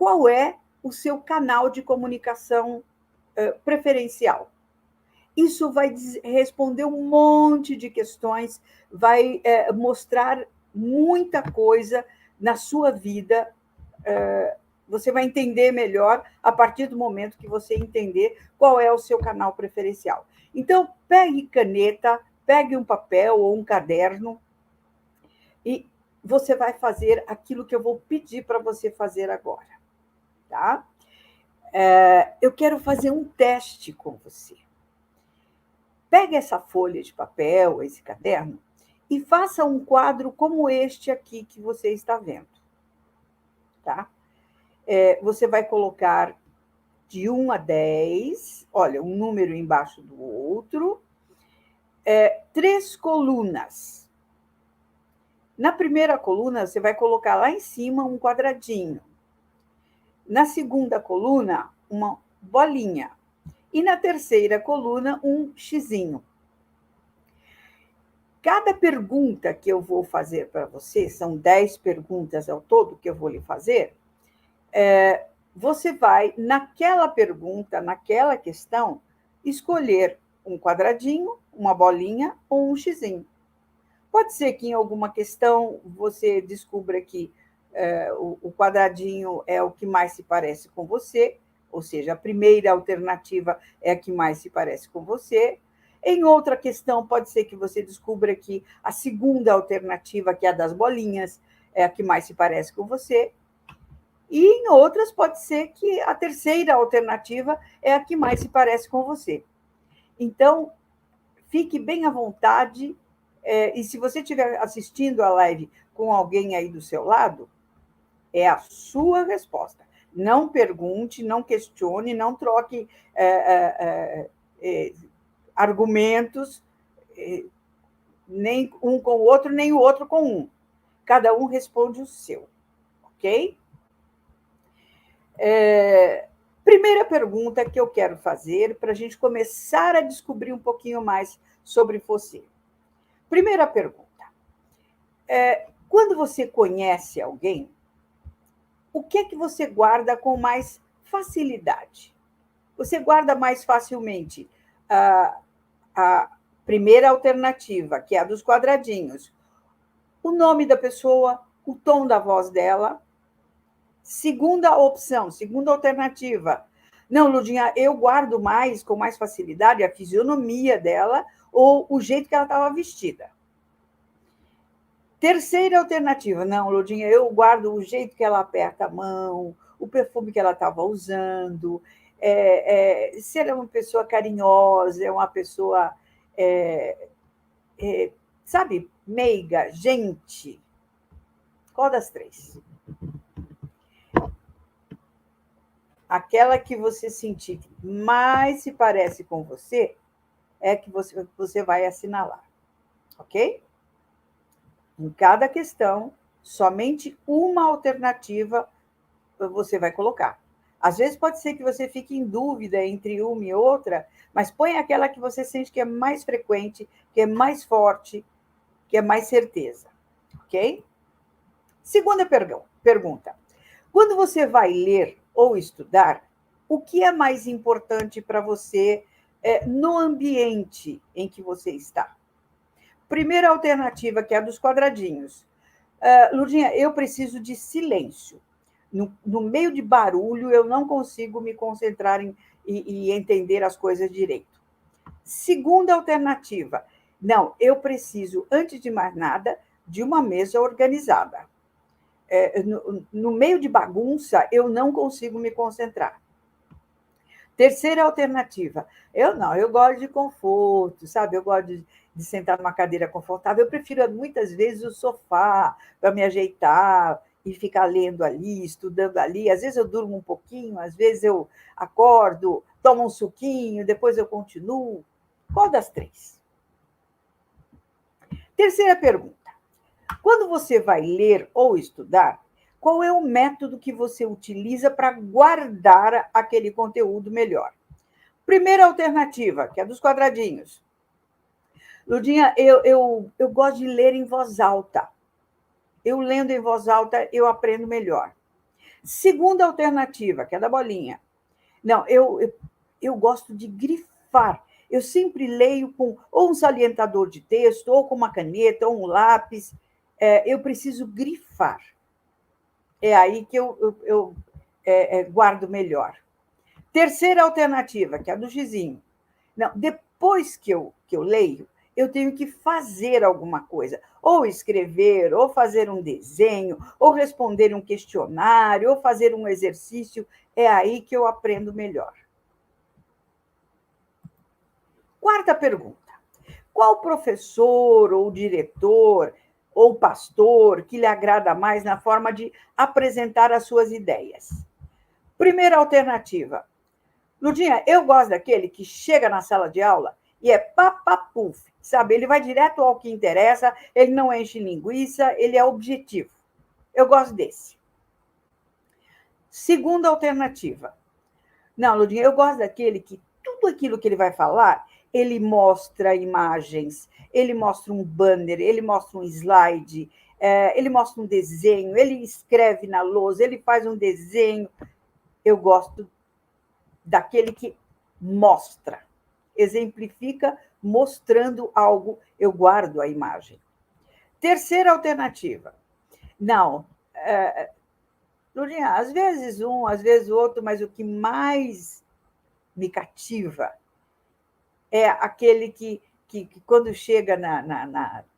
qual é o seu canal de comunicação preferencial. Isso vai responder um monte de questões, vai mostrar muita coisa na sua vida. Você vai entender melhor a partir do momento que você entender qual é o seu canal preferencial. Então, pegue caneta, pegue um papel ou um caderno e você vai fazer aquilo que eu vou pedir para você fazer agora, tá? Eu quero fazer um teste com você. Pegue essa folha de papel, esse caderno, e faça um quadro como este aqui que você está vendo, tá? Você vai colocar de 1 a 10, olha, um número embaixo do outro, 3 colunas. Na primeira coluna, você vai colocar lá em cima um quadradinho. Na segunda coluna, uma bolinha. E na terceira coluna, um xizinho. Cada pergunta que eu vou fazer para você, são 10 perguntas ao todo que eu vou lhe fazer, você vai, naquela pergunta, naquela questão, escolher um quadradinho, uma bolinha ou um xizinho. Pode ser que em alguma questão você descubra que o quadradinho é o que mais se parece com você, ou seja, a primeira alternativa é a que mais se parece com você. Em outra questão, pode ser que você descubra que a segunda alternativa, que é a das bolinhas, é a que mais se parece com você. E em outras, pode ser que a terceira alternativa é a que mais se parece com você. Então, fique bem à vontade. E se você estiver assistindo a live com alguém aí do seu lado, é a sua resposta. Não pergunte, não questione, não troque argumentos, nem um com o outro, nem o outro com um. Cada um responde o seu, ok? Primeira pergunta que eu quero fazer para a gente começar a descobrir um pouquinho mais sobre você. Primeira pergunta. Quando você conhece alguém, o que é que você guarda com mais facilidade? Você guarda mais facilmente a primeira alternativa, que é a dos quadradinhos, o nome da pessoa, o tom da voz dela. Segunda opção, segunda alternativa. Não, Ludinha, eu guardo mais, com mais facilidade, a fisionomia dela ou o jeito que ela estava vestida. Terceira alternativa. Não, Ludinha, eu guardo o jeito que ela aperta a mão, o perfume que ela estava usando, se ela é uma pessoa carinhosa, é uma pessoa, sabe, meiga, gente. Qual das três? Aquela que você sentir que mais se parece com você é que você vai assinalar, ok? Em cada questão, somente uma alternativa você vai colocar. Às vezes pode ser que você fique em dúvida entre uma e outra, mas põe aquela que você sente que é mais frequente, que é mais forte, que é mais certeza, ok? Segunda pergunta. Quando você vai ler ou estudar, o que é mais importante para você no ambiente em que você está? Primeira alternativa, que é a dos quadradinhos. Ludinha, eu preciso de silêncio. No meio de barulho, eu não consigo me concentrar e entender as coisas direito. Segunda alternativa, não, eu preciso, antes de mais nada, de uma mesa organizada. No meio de bagunça, eu não consigo me concentrar. Terceira alternativa, eu gosto de conforto, sabe? Eu gosto de sentar numa cadeira confortável. Eu prefiro, muitas vezes, o sofá para me ajeitar e ficar lendo ali, estudando ali. Às vezes eu durmo um pouquinho, às vezes eu acordo, tomo um suquinho, depois eu continuo. Qual das três? Terceira pergunta. Quando você vai ler ou estudar, qual é o método que você utiliza para guardar aquele conteúdo melhor? Primeira alternativa, que é dos quadradinhos. Ludinha, eu gosto de ler em voz alta. Eu lendo em voz alta, eu aprendo melhor. Segunda alternativa, que é da bolinha. Não, eu gosto de grifar. Eu sempre leio com ou um salientador de texto, ou com uma caneta, ou um lápis. Eu preciso grifar. É aí que eu guardo melhor. Terceira alternativa, que é a do gizinho. Não, depois que eu leio, eu tenho que fazer alguma coisa, ou escrever, ou fazer um desenho, ou responder um questionário, ou fazer um exercício. É aí que eu aprendo melhor. Quarta pergunta: qual professor ou diretor ou pastor que lhe agrada mais na forma de apresentar as suas ideias? Primeira alternativa: Ludinha, eu gosto daquele que chega na sala de aula e é papapuf, sabe? Ele vai direto ao que interessa, ele não enche linguiça, ele é objetivo. Eu gosto desse. Segunda alternativa: não, Ludinha, eu gosto daquele que tudo aquilo que ele vai falar, ele mostra imagens, ele mostra um banner, ele mostra um slide, ele mostra um desenho, ele escreve na lousa, ele faz um desenho. Eu gosto daquele que mostra, exemplifica mostrando algo, eu guardo a imagem. Terceira alternativa: não, Lurinha, às vezes um, às vezes o outro, mas o que mais me cativa é aquele que quando chega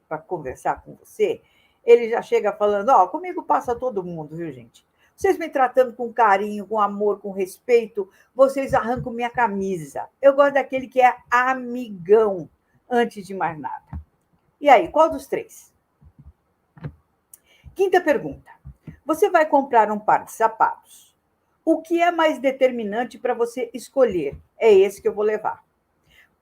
para conversar com você, ele já chega falando, comigo passa todo mundo, viu, gente? Vocês me tratando com carinho, com amor, com respeito, vocês arrancam minha camisa. Eu gosto daquele que é amigão, antes de mais nada. E aí, qual dos três? Quinta pergunta. Você vai comprar um par de sapatos. O que é mais determinante para você escolher? É esse que eu vou levar.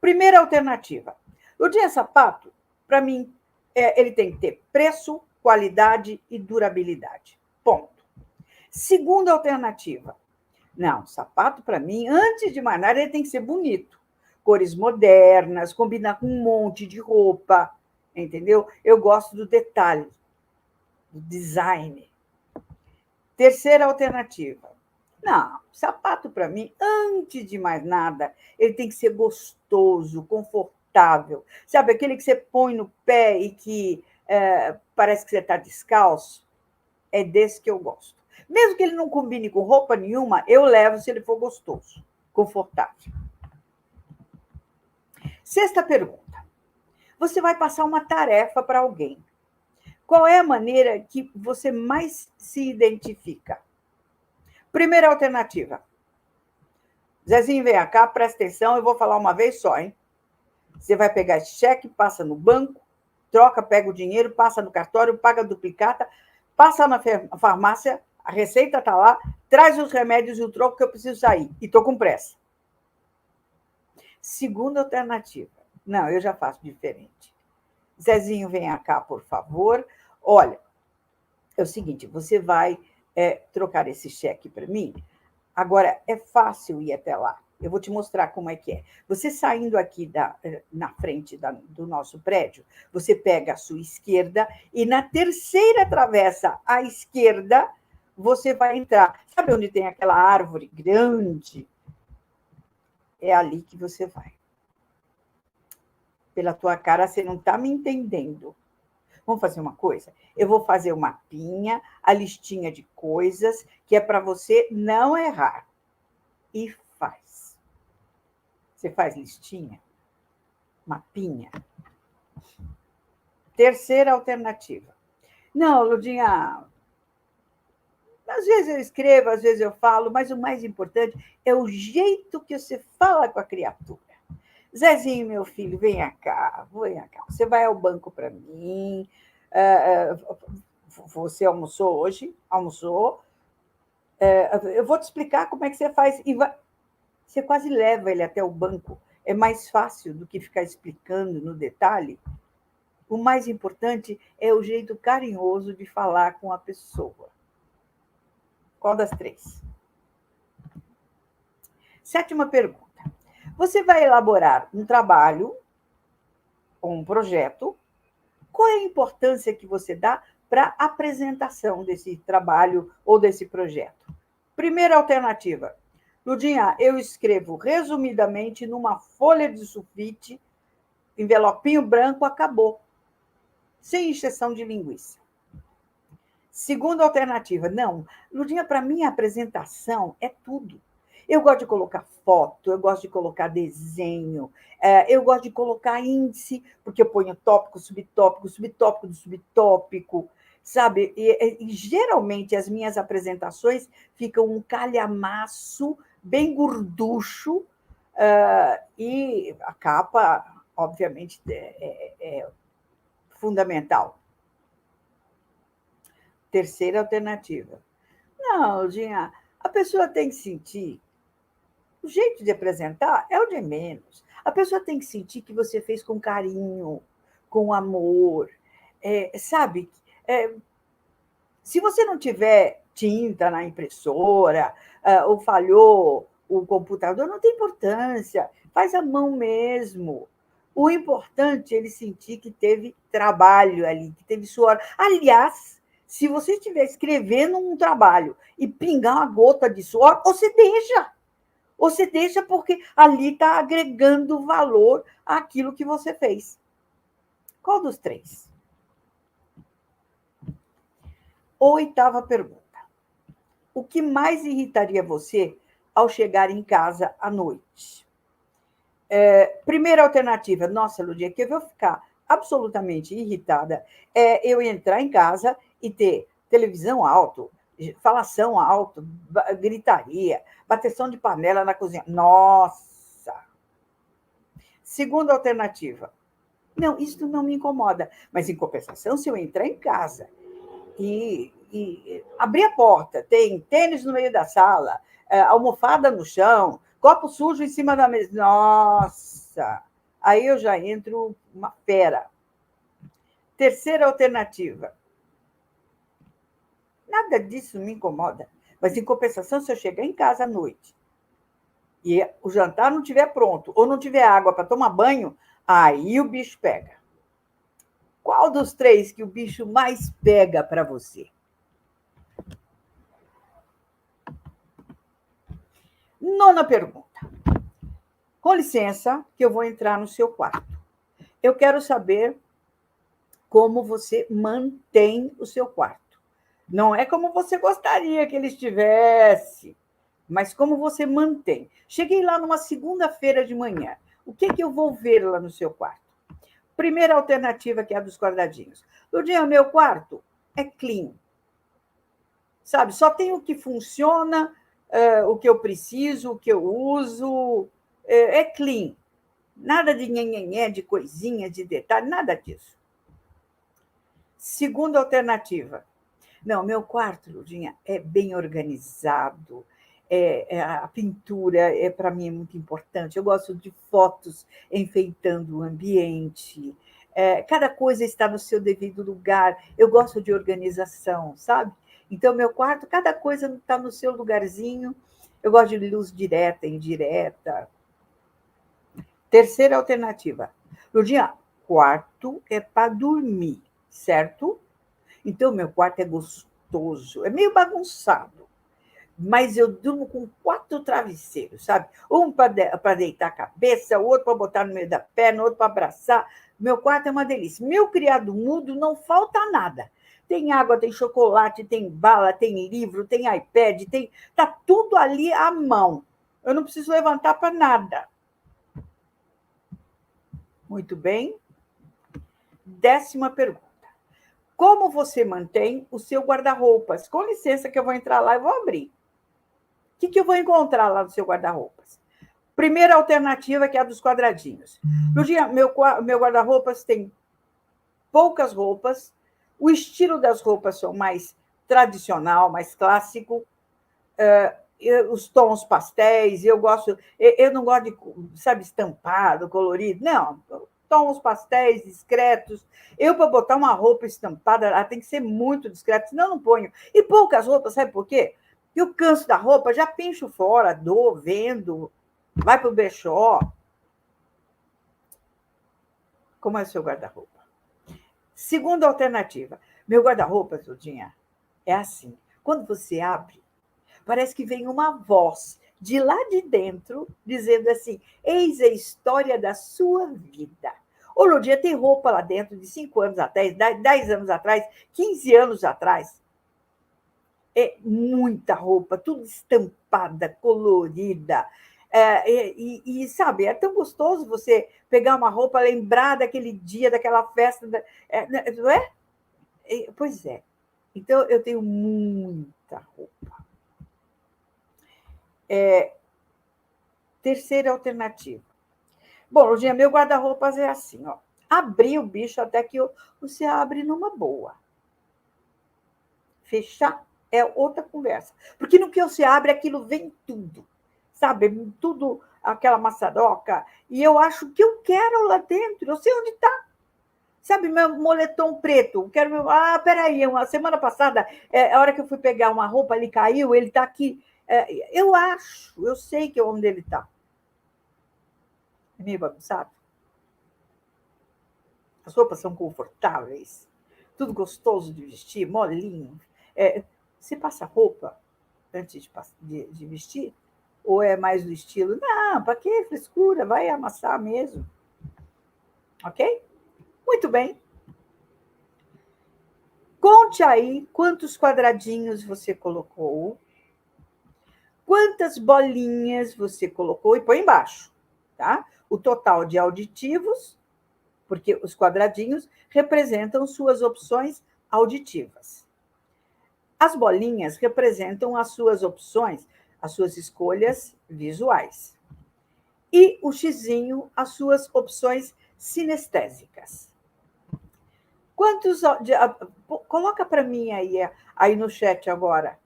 Primeira alternativa. O dia sapato, para mim, ele tem que ter preço, qualidade e durabilidade. Ponto. Segunda alternativa. Não, sapato, para mim, antes de mais nada, ele tem que ser bonito. Cores modernas, combinar com um monte de roupa, entendeu? Eu gosto do detalhe, do design. Terceira alternativa. Não, sapato para mim, antes de mais nada, ele tem que ser gostoso, confortável. Sabe, aquele que você põe no pé e que parece que você está descalço? É desse que eu gosto. Mesmo que ele não combine com roupa nenhuma, eu levo se ele for gostoso, confortável. Sexta pergunta. Você vai passar uma tarefa para alguém. Qual é a maneira que você mais se identifica? Primeira alternativa. Zezinho, vem cá, presta atenção, eu vou falar uma vez só, hein? Você vai pegar esse cheque, passa no banco, troca, pega o dinheiro, passa no cartório, paga a duplicata, passa na farmácia, a receita está lá, traz os remédios e o troco que eu preciso sair. E estou com pressa. Segunda alternativa. Não, eu já faço diferente. Zezinho, vem cá, por favor. Olha, é o seguinte, você vai trocar esse cheque para mim. Agora, é fácil ir até lá. Eu vou te mostrar como é que é. Você saindo aqui na frente do nosso prédio, você pega a sua esquerda e na terceira travessa à esquerda, você vai entrar. Sabe onde tem aquela árvore grande? É ali que você vai. Pela tua cara, você não está me entendendo. Vamos fazer uma coisa? Eu vou fazer um mapinha, a listinha de coisas, que é para você não errar. E faz. Você faz listinha? Mapinha? Terceira alternativa. Não, Ludinha, às vezes eu escrevo, às vezes eu falo, mas o mais importante é o jeito que você fala com a criatura. Zezinho, meu filho, vem cá, vem cá. Você vai ao banco para mim. Você almoçou hoje? Almoçou? Eu vou te explicar como é que você faz. Você quase leva ele até o banco. É mais fácil do que ficar explicando no detalhe. O mais importante é o jeito carinhoso de falar com a pessoa. Qual das três? Sétima pergunta. Você vai elaborar um trabalho ou um projeto. Qual é a importância que você dá para apresentação desse trabalho ou desse projeto. Primeira alternativa. Ludinha, eu escrevo resumidamente numa folha de sulfite, envelopinho branco, acabou. Sem injeção de linguiça. Segunda alternativa. Não, Ludinha, para mim a apresentação é tudo. Eu gosto de colocar foto, eu gosto de colocar desenho, eu gosto de colocar índice, porque eu ponho tópico, subtópico, subtópico do subtópico, sabe? E geralmente as minhas apresentações ficam um calhamaço bem gorducho, e a capa, obviamente, é fundamental. Terceira alternativa. Não, Dinha, a pessoa tem que sentir. O jeito de apresentar é o de menos. A pessoa tem que sentir que você fez com carinho, com amor. Sabe? Se você não tiver tinta na impressora, ou falhou o computador, não tem importância. Faz à mão mesmo. O importante é ele sentir que teve trabalho ali, que teve suor. Aliás, se você estiver escrevendo um trabalho e pingar uma gota de suor, você deixa. Você deixa porque ali está agregando valor àquilo que você fez. Qual dos três? Oitava pergunta. O que mais irritaria você ao chegar em casa à noite? Primeira alternativa. Nossa, Ludinha, que eu vou ficar absolutamente irritada é eu entrar em casa e ter televisão alto, falação alto, gritaria, bateção de panela na cozinha. Nossa! Segunda alternativa. Não, isso não me incomoda. Mas, em compensação, se eu entrar em casa e abrir a porta, tem tênis no meio da sala, almofada no chão, copo sujo em cima da mesa. Nossa! Aí eu já entro uma fera. Terceira alternativa. Nada disso me incomoda. Mas, em compensação, se eu chegar em casa à noite e o jantar não estiver pronto, ou não tiver água para tomar banho, aí o bicho pega. Qual dos três que o bicho mais pega para você? Nona pergunta. Com licença, que eu vou entrar no seu quarto. Eu quero saber como você mantém o seu quarto. Não é como você gostaria que ele estivesse, mas como você mantém. Cheguei lá numa segunda-feira de manhã. O que eu vou ver lá no seu quarto? Primeira alternativa, que é a dos quadradinhos. Ludinha, o meu quarto é clean. Sabe, só tem o que funciona, o que eu preciso, o que eu uso. É clean. Nada de nhenhenhé, de coisinha, de detalhe, nada disso. Segunda alternativa. Não, meu quarto, Ludinha, é bem organizado. A pintura, para mim, é muito importante. Eu gosto de fotos enfeitando o ambiente. Cada coisa está no seu devido lugar. Eu gosto de organização, sabe? Então, meu quarto, cada coisa está no seu lugarzinho. Eu gosto de luz direta, indireta. Terceira alternativa. Ludinha, quarto é para dormir, certo? Então, meu quarto é gostoso, é meio bagunçado, mas eu durmo com 4 travesseiros, sabe? Um para deitar a cabeça, o outro para botar no meio da perna, outro para abraçar. Meu quarto é uma delícia. Meu criado mudo não falta nada. Tem água, tem chocolate, tem bala, tem livro, tem iPad, tá tudo ali à mão. Eu não preciso levantar para nada. Muito bem. 10ª pergunta. Como você mantém o seu guarda-roupas? Com licença que eu vou entrar lá e vou abrir. O que eu vou encontrar lá no seu guarda-roupas? Primeira alternativa, que é a dos quadradinhos. Ludinha, meu guarda-roupas tem poucas roupas. O estilo das roupas são mais tradicional, mais clássico. Os tons pastéis, eu não gosto de, sabe, estampado, colorido. Não, tons pastéis, discretos. Eu, para botar uma roupa estampada, ela tem que ser muito discreta, senão eu não ponho. E poucas roupas, sabe por quê? Eu canso da roupa, já pincho fora, dou, vendo, vai para o brechó. Como é o seu guarda-roupa? Segunda alternativa. Meu guarda-roupa, Tudinha, é assim. Quando você abre, parece que vem uma voz de lá de dentro dizendo assim: eis a história da sua vida. Ô, Lurdinha, tem roupa lá dentro de 5 anos atrás, 10 anos atrás, 15 anos atrás. É muita roupa, tudo estampada, colorida. Sabe, é tão gostoso você pegar uma roupa, lembrar daquele dia, daquela festa, não é? Pois é. Então, eu tenho muita roupa. Terceira alternativa. Bom, Lurdinha, meu guarda-roupas é assim, ó. Abrir o bicho até que você abre numa boa. Fechar é outra conversa. Porque no que você abre, aquilo vem tudo. Sabe? Tudo, aquela maçaroca. E eu acho que eu quero lá dentro. Eu sei onde está. Sabe, meu moletom preto. Quero meu. Ah, peraí, uma semana passada, a hora que eu fui pegar uma roupa, ele caiu, ele está aqui. Eu acho, eu sei que é onde ele está. É meio bagunçado. As roupas são confortáveis, tudo gostoso de vestir, molinho. Você passa roupa antes de vestir? Ou é mais do estilo, não, para que frescura? Vai amassar mesmo. Ok? Muito bem. Conte aí quantos quadradinhos você colocou, quantas bolinhas você colocou e põe embaixo, tá? O total de auditivos, porque os quadradinhos representam suas opções auditivas. As bolinhas representam as suas opções, as suas escolhas visuais. E o xizinho, as suas opções sinestésicas. Coloca para mim aí no chat agora.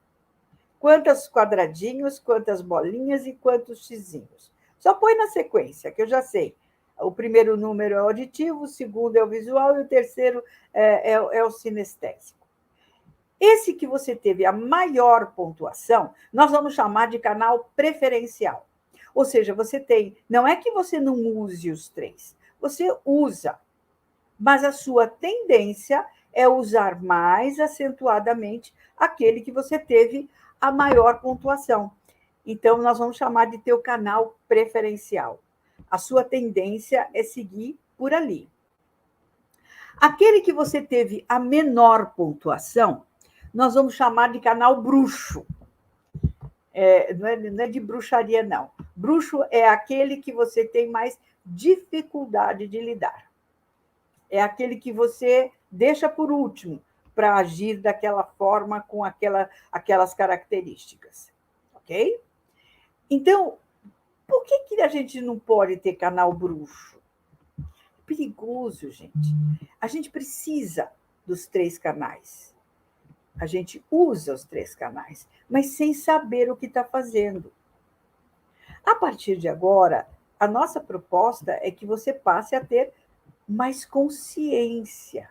Quantos quadradinhos, quantas bolinhas e quantos xizinhos. Só põe na sequência, que eu já sei. O primeiro número é o auditivo, o segundo é o visual e o terceiro é o sinestésico. Esse que você teve a maior pontuação, nós vamos chamar de canal preferencial. Ou seja, você tem. Não é que você não use os três, você usa, mas a sua tendência é usar mais acentuadamente aquele que você teve a maior pontuação. Então, nós vamos chamar de teu canal preferencial. A sua tendência é seguir por ali. Aquele que você teve a menor pontuação, nós vamos chamar de canal bruxo. Não é de bruxaria, não. Bruxo é aquele que você tem mais dificuldade de lidar. É aquele que você deixa por último para agir daquela forma, com aquelas características. Ok? Então, por que a gente não pode ter canal bruxo? Perigoso, gente. A gente precisa dos 3 canais. A gente usa os 3 canais, mas sem saber o que está fazendo. A partir de agora, a nossa proposta é que você passe a ter mais consciência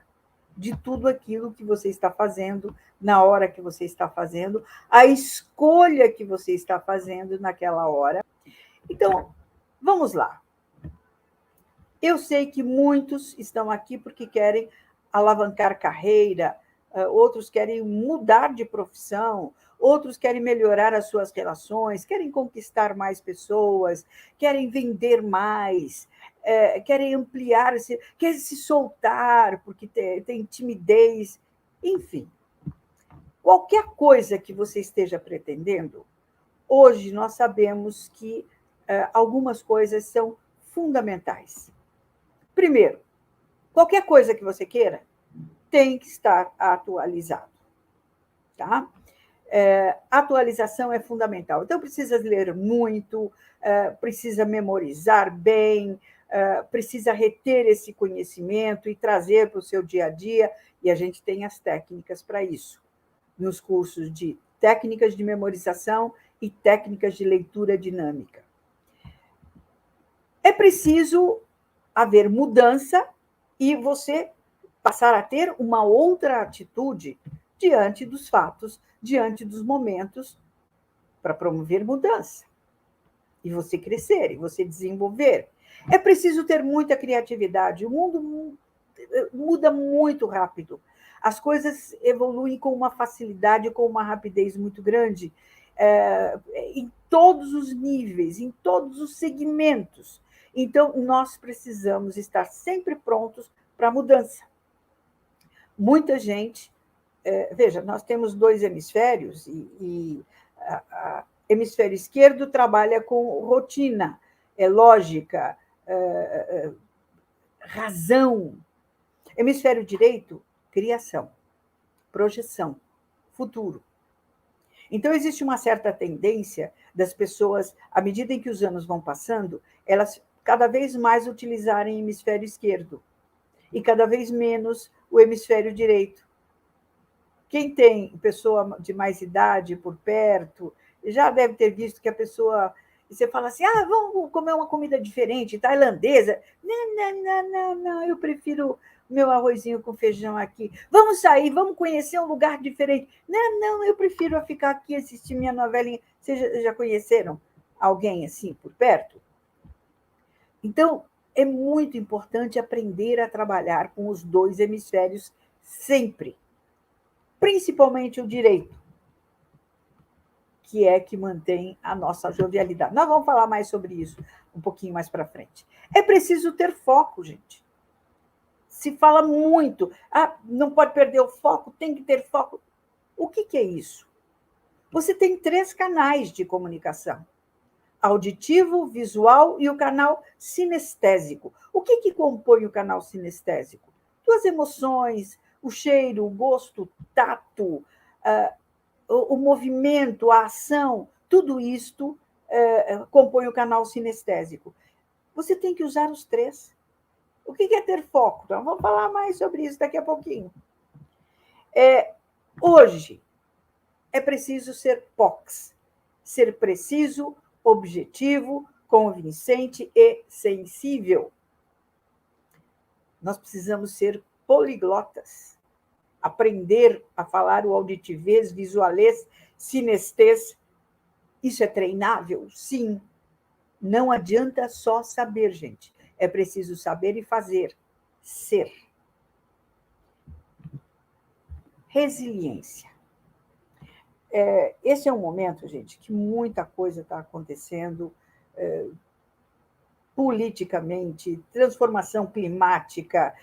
de tudo aquilo que você está fazendo, na hora que você está fazendo, a escolha que você está fazendo naquela hora. Então, vamos lá. Eu sei que muitos estão aqui porque querem alavancar carreira, outros querem mudar de profissão, outros querem melhorar as suas relações, querem conquistar mais pessoas, querem vender mais, querem ampliar, querem se soltar porque tem timidez, enfim. Qualquer coisa que você esteja pretendendo, hoje nós sabemos que algumas coisas são fundamentais. Primeiro, qualquer coisa que você queira tem que estar atualizado. Tá? Atualização é fundamental. Então, precisa ler muito, precisa memorizar bem, precisa reter esse conhecimento e trazer para o seu dia a dia, e a gente tem as técnicas para isso, nos cursos de técnicas de memorização e técnicas de leitura dinâmica. É preciso haver mudança e você passar a ter uma outra atitude diante dos fatos, diante dos momentos, para promover mudança. E você crescer, e você desenvolver. É preciso ter muita criatividade. O mundo muda muito rápido. As coisas evoluem com uma facilidade, com uma rapidez muito grande, em todos os níveis, em todos os segmentos. Então, nós precisamos estar sempre prontos para a mudança. Muita gente. Veja, nós temos dois hemisférios e hemisfério esquerdo trabalha com rotina, lógica, razão. Hemisfério direito, criação, projeção, futuro. Então, existe uma certa tendência das pessoas, à medida em que os anos vão passando, elas cada vez mais utilizarem o hemisfério esquerdo e cada vez menos o hemisfério direito. Quem tem pessoa de mais idade por perto, já deve ter visto que a pessoa. Você fala assim: vamos comer uma comida diferente, tailandesa. Não, eu prefiro meu arrozinho com feijão aqui. Vamos sair, vamos conhecer um lugar diferente. Não, eu prefiro ficar aqui e assistir minha novelinha. Vocês já conheceram alguém assim por perto? Então, é muito importante aprender a trabalhar com os dois hemisférios sempre. Principalmente o direito, que é que mantém a nossa jovialidade. Nós vamos falar mais sobre isso um pouquinho mais para frente. É preciso ter foco, gente. Se fala muito, não pode perder o foco, tem que ter foco. O que é isso? Você tem 3 canais de comunicação: auditivo, visual e o canal sinestésico. O que compõe o canal sinestésico? 2 emoções, o cheiro, o gosto, o tato, o movimento, a ação, tudo isto compõe o canal sinestésico. Você tem que usar os 3. O que é ter foco? Então, vamos falar mais sobre isso daqui a pouquinho. Hoje, é preciso ser POX, ser preciso, objetivo, convincente e sensível. Nós precisamos ser poliglotas, aprender a falar o auditivês, visualês, sinestês. Isso é treinável? Sim. Não adianta só saber, gente. É preciso saber e fazer. Ser. Resiliência. Esse é um momento, gente, que muita coisa está acontecendo politicamente, transformação climática,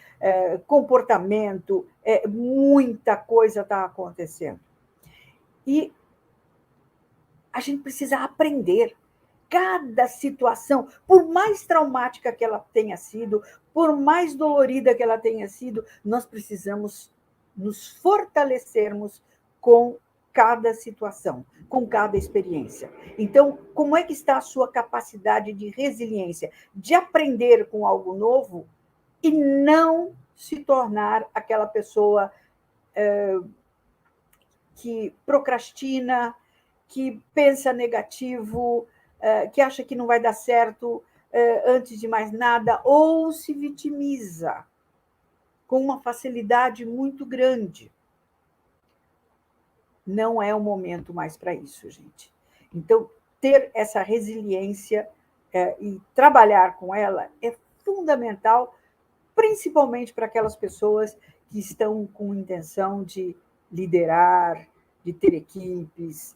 comportamento, muita coisa está acontecendo. E a gente precisa aprender. Cada situação, por mais traumática que ela tenha sido, por mais dolorida que ela tenha sido, nós precisamos nos fortalecermos com cada situação, com cada experiência. Então, como é que está a sua capacidade de resiliência, de aprender com algo novo e não se tornar aquela pessoa que procrastina, que pensa negativo, que acha que não vai dar certo antes de mais nada, ou se vitimiza com uma facilidade muito grande. Não é o momento mais para isso, gente. Então, ter essa resiliência e trabalhar com ela é fundamental, principalmente para aquelas pessoas que estão com intenção de liderar, de ter equipes,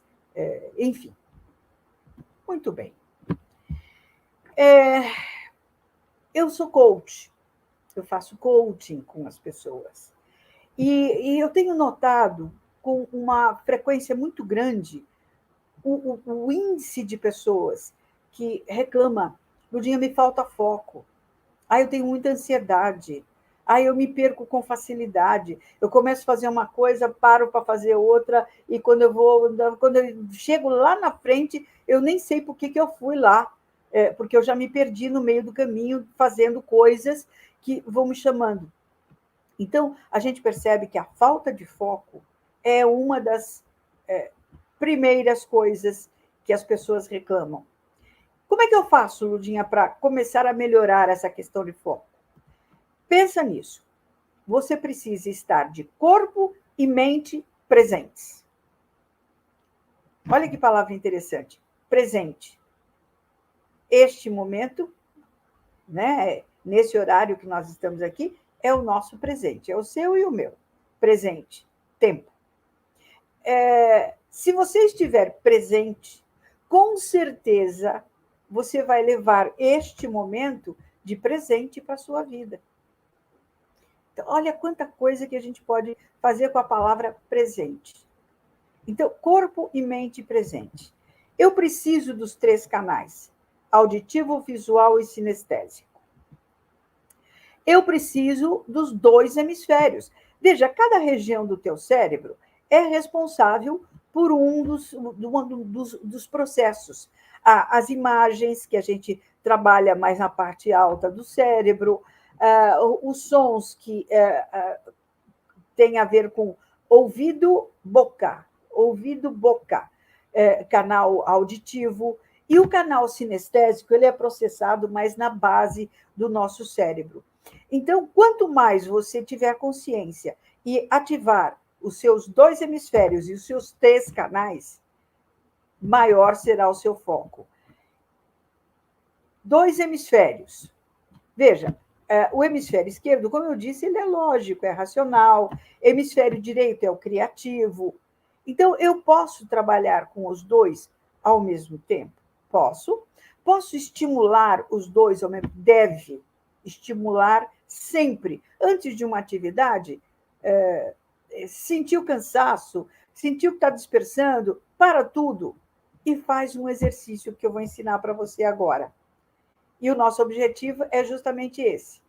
enfim. Muito bem. Eu sou coach, eu faço coaching com as pessoas. E eu tenho notado com uma frequência muito grande o índice de pessoas que reclama: Lurdinha, me falta foco. Eu tenho muita ansiedade. Eu me perco com facilidade. Eu começo a fazer uma coisa, paro para fazer outra, e quando eu chego lá na frente, eu nem sei por que eu fui lá, porque eu já me perdi no meio do caminho, fazendo coisas que vão me chamando. Então, a gente percebe que a falta de foco é uma das primeiras coisas que as pessoas reclamam. Como é que eu faço, Lurdinha, para começar a melhorar essa questão de foco? Pensa nisso. Você precisa estar de corpo e mente presentes. Olha que palavra interessante. Presente. Este momento, né, nesse horário que nós estamos aqui, é o nosso presente, é o seu e o meu. presente, tempo. Se você estiver presente, com certeza você vai levar este momento de presente para a sua vida. Então, olha quanta coisa que a gente pode fazer com a palavra presente. Então, corpo e mente presente. Eu preciso dos 3 canais: auditivo, visual e sinestésico. Eu preciso dos 2 hemisférios. Veja, cada região do teu cérebro é responsável por um dos processos. As imagens, que a gente trabalha mais na parte alta do cérebro, os sons que têm a ver com ouvido-boca, canal auditivo, e o canal sinestésico ele é processado mais na base do nosso cérebro. Então, quanto mais você tiver consciência e ativar os seus 2 hemisférios e os seus 3 canais, maior será o seu foco. 2 hemisférios. Veja, o hemisfério esquerdo, como eu disse, ele é lógico, é racional. Hemisfério direito é o criativo. Então, eu posso trabalhar com os 2 ao mesmo tempo? Posso. Posso estimular os 2 ao mesmo tempo? Deve estimular sempre. Antes de uma atividade, sentiu cansaço, sentiu que está dispersando, para tudo e faz um exercício que eu vou ensinar para você agora. E o nosso objetivo é justamente esse: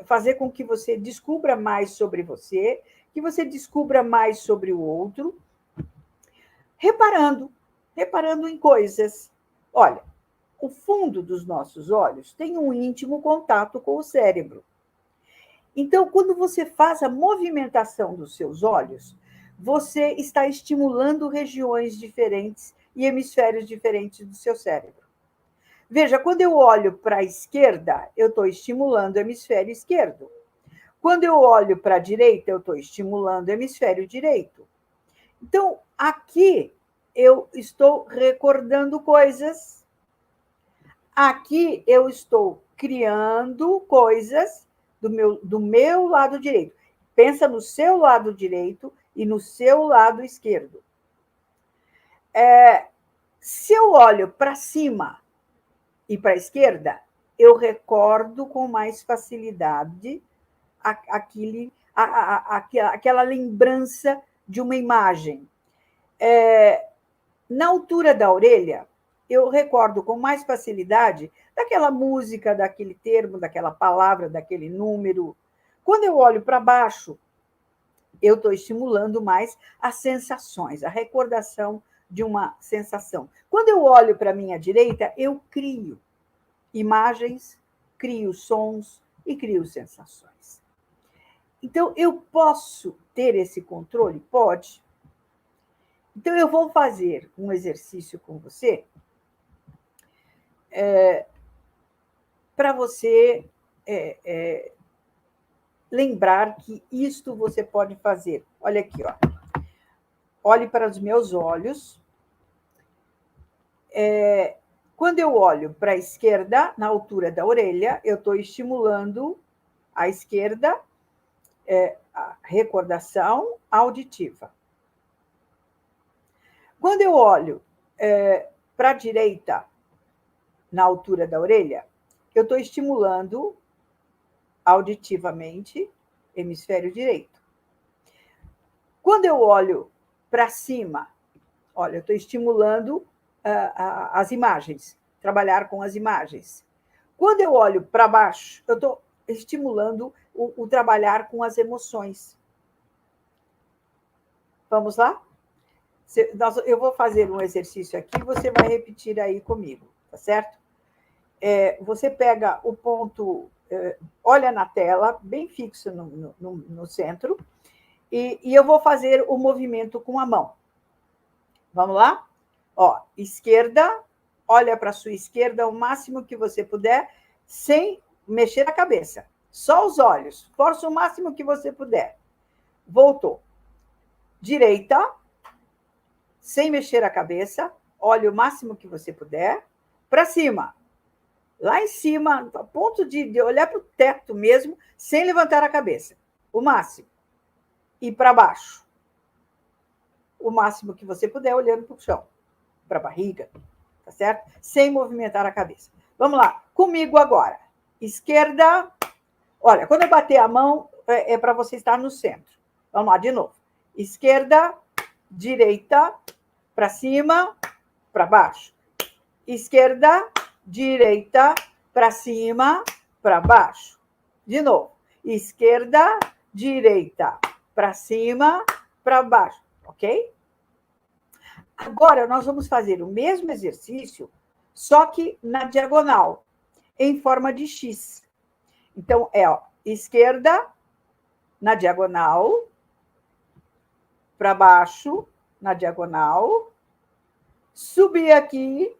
fazer com que você descubra mais sobre você, que você descubra mais sobre o outro, reparando em coisas. Olha, o fundo dos nossos olhos tem um íntimo contato com o cérebro. Então, quando você faz a movimentação dos seus olhos, você está estimulando regiões diferentes e hemisférios diferentes do seu cérebro. Veja, quando eu olho para a esquerda, eu estou estimulando o hemisfério esquerdo. Quando eu olho para a direita, eu estou estimulando o hemisfério direito. Então, aqui eu estou recordando coisas. Aqui eu estou criando coisas do meu lado direito. Pensa no seu lado direito e no seu lado esquerdo. Se eu olho para cima e para a esquerda, eu recordo com mais facilidade aquela lembrança de uma imagem. Na altura da orelha, eu recordo com mais facilidade daquela música, daquele termo, daquela palavra, daquele número. Quando eu olho para baixo, eu estou estimulando mais as sensações, a recordação de uma sensação. Quando eu olho para a minha direita, eu crio imagens, crio sons e crio sensações. Então, eu posso ter esse controle? Pode. Então, eu vou fazer um exercício com você para você lembrar que isto você pode fazer. Olha aqui, ó. Olhe para os meus olhos. Quando eu olho para a esquerda, na altura da orelha, eu estou estimulando a esquerda, a recordação auditiva. Quando eu olho para a direita, na altura da orelha, eu estou estimulando auditivamente hemisfério direito. Quando eu olho para cima, olha, eu estou estimulando as imagens, trabalhar com as imagens. Quando eu olho para baixo, eu estou estimulando o trabalhar com as emoções. Vamos lá? Eu vou fazer um exercício aqui, você vai repetir aí comigo, tá certo? Você pega o ponto, olha na tela, bem fixo no centro, e eu vou fazer o movimento com a mão. Vamos lá? Ó, esquerda, olha para a sua esquerda o máximo que você puder, sem mexer a cabeça. Só os olhos. Força o máximo que você puder. Voltou. Direita, sem mexer a cabeça, olha o máximo que você puder. Para cima. Lá em cima, a ponto de olhar para o teto mesmo, sem levantar a cabeça. O máximo. e para baixo. O máximo que você puder, olhando para o chão, para a barriga, tá certo? Sem movimentar a cabeça. Vamos lá, comigo agora. Esquerda. Olha, quando eu bater a mão, é para você estar no centro. Vamos lá, de novo. Esquerda, direita, para cima, para baixo. Esquerda, direita, para cima, para baixo. De novo. Esquerda, direita, para cima, para baixo. Ok? Agora, nós vamos fazer o mesmo exercício, só que na diagonal, em forma de X. Então, esquerda, na diagonal, para baixo, na diagonal, subir aqui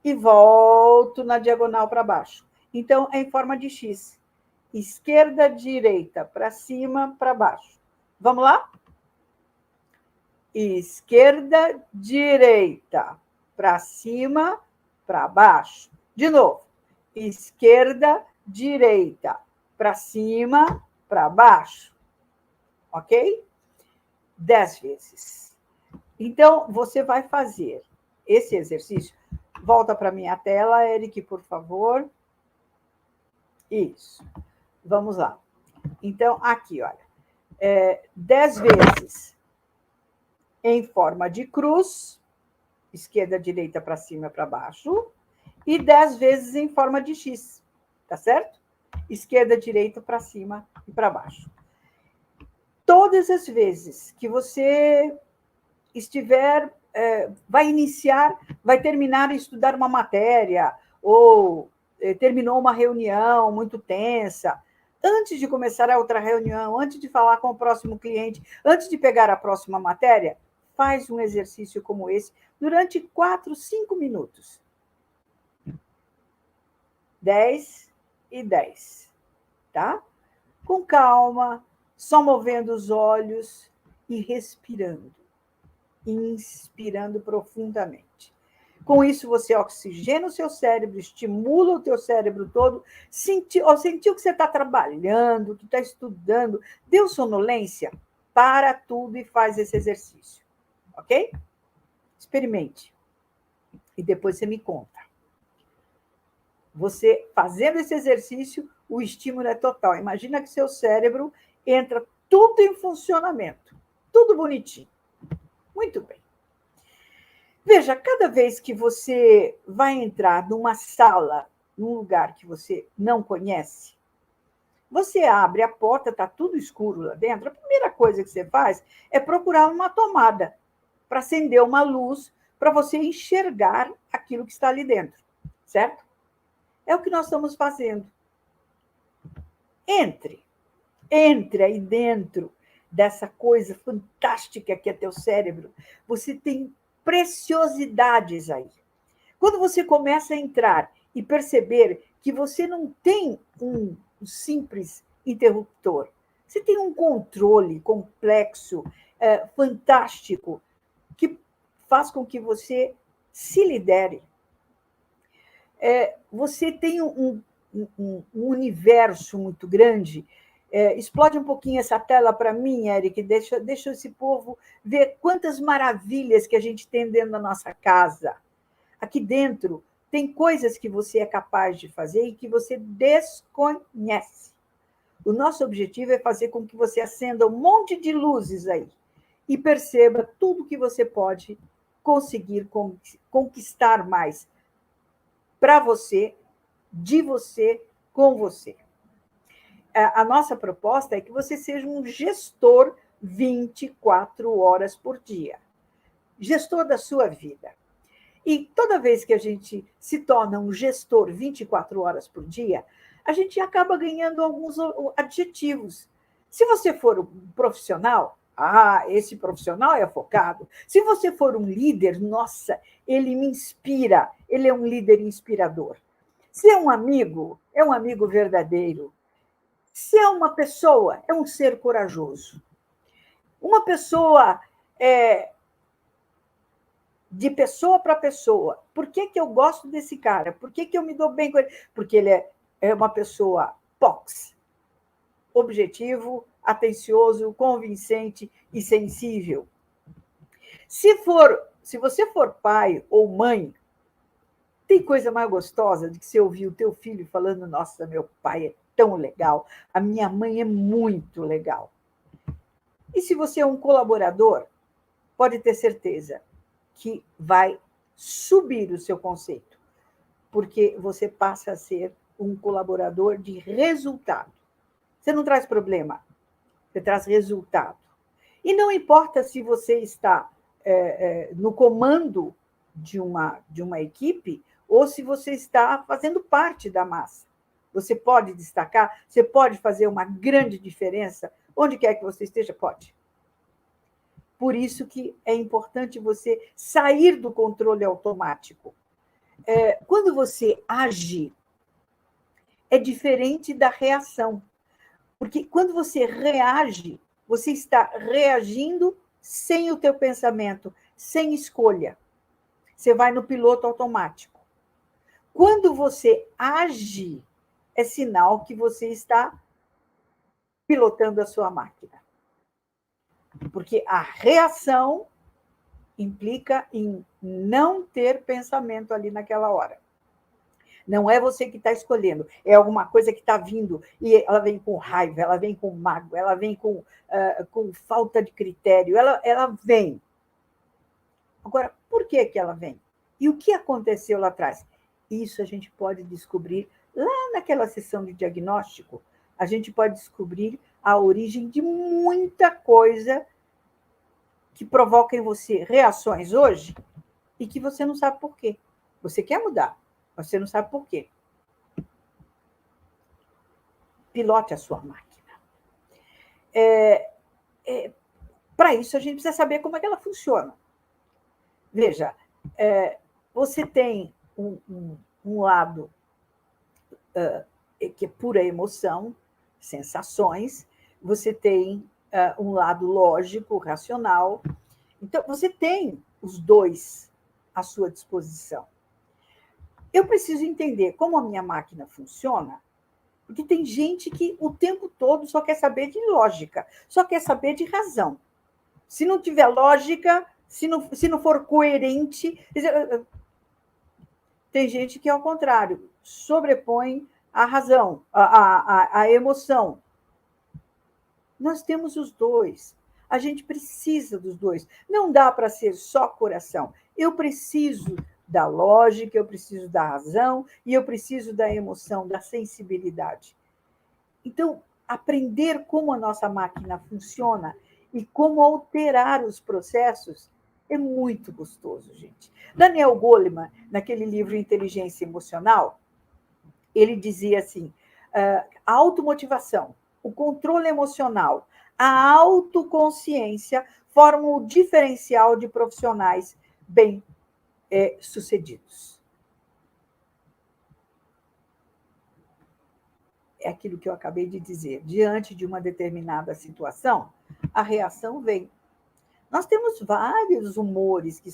e volto na diagonal para baixo. Então, é em forma de X. Esquerda, direita, para cima, para baixo. Vamos lá? Esquerda, direita, para cima, para baixo. De novo. Esquerda, direita, para cima, para baixo. Ok? 10 vezes. Então, você vai fazer esse exercício. Volta para a minha tela, Eric, por favor. Isso. Vamos lá. Então, aqui, olha. 10 vezes em forma de cruz, esquerda, direita, para cima, para baixo, e 10 vezes em forma de X, tá certo? Esquerda, direita, para cima e para baixo. Todas as vezes que você estiver, vai iniciar, vai terminar de estudar uma matéria, ou terminou uma reunião muito tensa, antes de começar a outra reunião, antes de falar com o próximo cliente, antes de pegar a próxima matéria, faz um exercício como esse durante 4, 5 minutos. 10 e 10, tá? Com calma, só movendo os olhos e respirando. Inspirando profundamente. Com isso, você oxigena o seu cérebro, estimula o teu cérebro todo. Sentiu que você está trabalhando, que está estudando, deu sonolência? Para tudo e faz esse exercício. Ok? Experimente. E depois você me conta. Você fazendo esse exercício, o estímulo é total. Imagina que seu cérebro entra tudo em funcionamento. Tudo bonitinho. Muito bem. Veja, cada vez que você vai entrar numa sala, num lugar que você não conhece, você abre a porta, está tudo escuro lá dentro, a primeira coisa que você faz é procurar uma tomada para acender uma luz para você enxergar aquilo que está ali dentro, certo? É o que nós estamos fazendo. Entre aí dentro dessa coisa fantástica que é teu cérebro. Você tem preciosidades aí. Quando você começa a entrar e perceber que você não tem um simples interruptor, você tem um controle complexo, fantástico, que faz com que você se lidere. Você tem um universo muito grande. Explode um pouquinho essa tela para mim, Eric, deixa esse povo ver quantas maravilhas que a gente tem dentro da nossa casa. Aqui dentro tem coisas que você é capaz de fazer e que você desconhece. O nosso objetivo é fazer com que você acenda um monte de luzes aí e perceba tudo que você pode conseguir conquistar mais para você, de você, com você. A nossa proposta é que você seja um gestor 24 horas por dia. Gestor da sua vida. E toda vez que a gente se torna um gestor 24 horas por dia, a gente acaba ganhando alguns adjetivos. Se você for um profissional, esse profissional é focado. Se você for um líder, nossa, ele me inspira, ele é um líder inspirador. Se é um amigo verdadeiro. Se é uma pessoa, é um ser corajoso. Uma pessoa de pessoa para pessoa. Por que eu gosto desse cara? Por que eu me dou bem com ele? Porque ele é uma pessoa POX. objetivo, atencioso, convincente e sensível. Se você for pai ou mãe, tem coisa mais gostosa do que você ouvir o teu filho falando: nossa, meu pai é tão legal, a minha mãe é muito legal. E se você é um colaborador, pode ter certeza que vai subir o seu conceito, porque você passa a ser um colaborador de resultado. Você não traz problema, você traz resultado. E não importa se você está no comando de uma equipe ou se você está fazendo parte da massa. Você pode destacar, você pode fazer uma grande diferença, onde quer que você esteja, pode. Por isso que é importante você sair do controle automático. Quando você age, é diferente da reação. Porque quando você reage, você está reagindo sem o teu pensamento, sem escolha. Você vai no piloto automático. Quando você age, é sinal que você está pilotando a sua máquina. Porque a reação implica em não ter pensamento ali naquela hora. Não é você que está escolhendo, é alguma coisa que está vindo, e ela vem com raiva, ela vem com mágoa, ela vem com falta de critério, ela vem. Agora, por que ela vem? E o que aconteceu lá atrás? Isso a gente pode descobrir lá naquela sessão de diagnóstico. A gente pode descobrir a origem de muita coisa que provoca em você reações hoje e que você não sabe por quê. Você quer mudar, mas você não sabe por quê. Pilote a sua máquina. Para isso, a gente precisa saber como é que ela funciona. Veja, você tem um lado que é pura emoção, sensações, você tem um lado lógico, racional. Então, você tem os dois à sua disposição. Eu preciso entender como a minha máquina funciona, porque tem gente que o tempo todo só quer saber de lógica, só quer saber de razão. Se não tiver lógica, se não for coerente. Tem gente que, ao contrário, sobrepõe a razão, a emoção. Nós temos os dois. A gente precisa dos dois. Não dá para ser só coração. Eu preciso da lógica, eu preciso da razão e eu preciso da emoção, da sensibilidade. Então, aprender como a nossa máquina funciona e como alterar os processos é muito gostoso, gente. Daniel Goleman, naquele livro Inteligência Emocional, ele dizia assim: a automotivação, o controle emocional, a autoconsciência formam o diferencial de profissionais bem-sucedidos. É aquilo que eu acabei de dizer. Diante de uma determinada situação, a reação vem. Nós temos vários humores que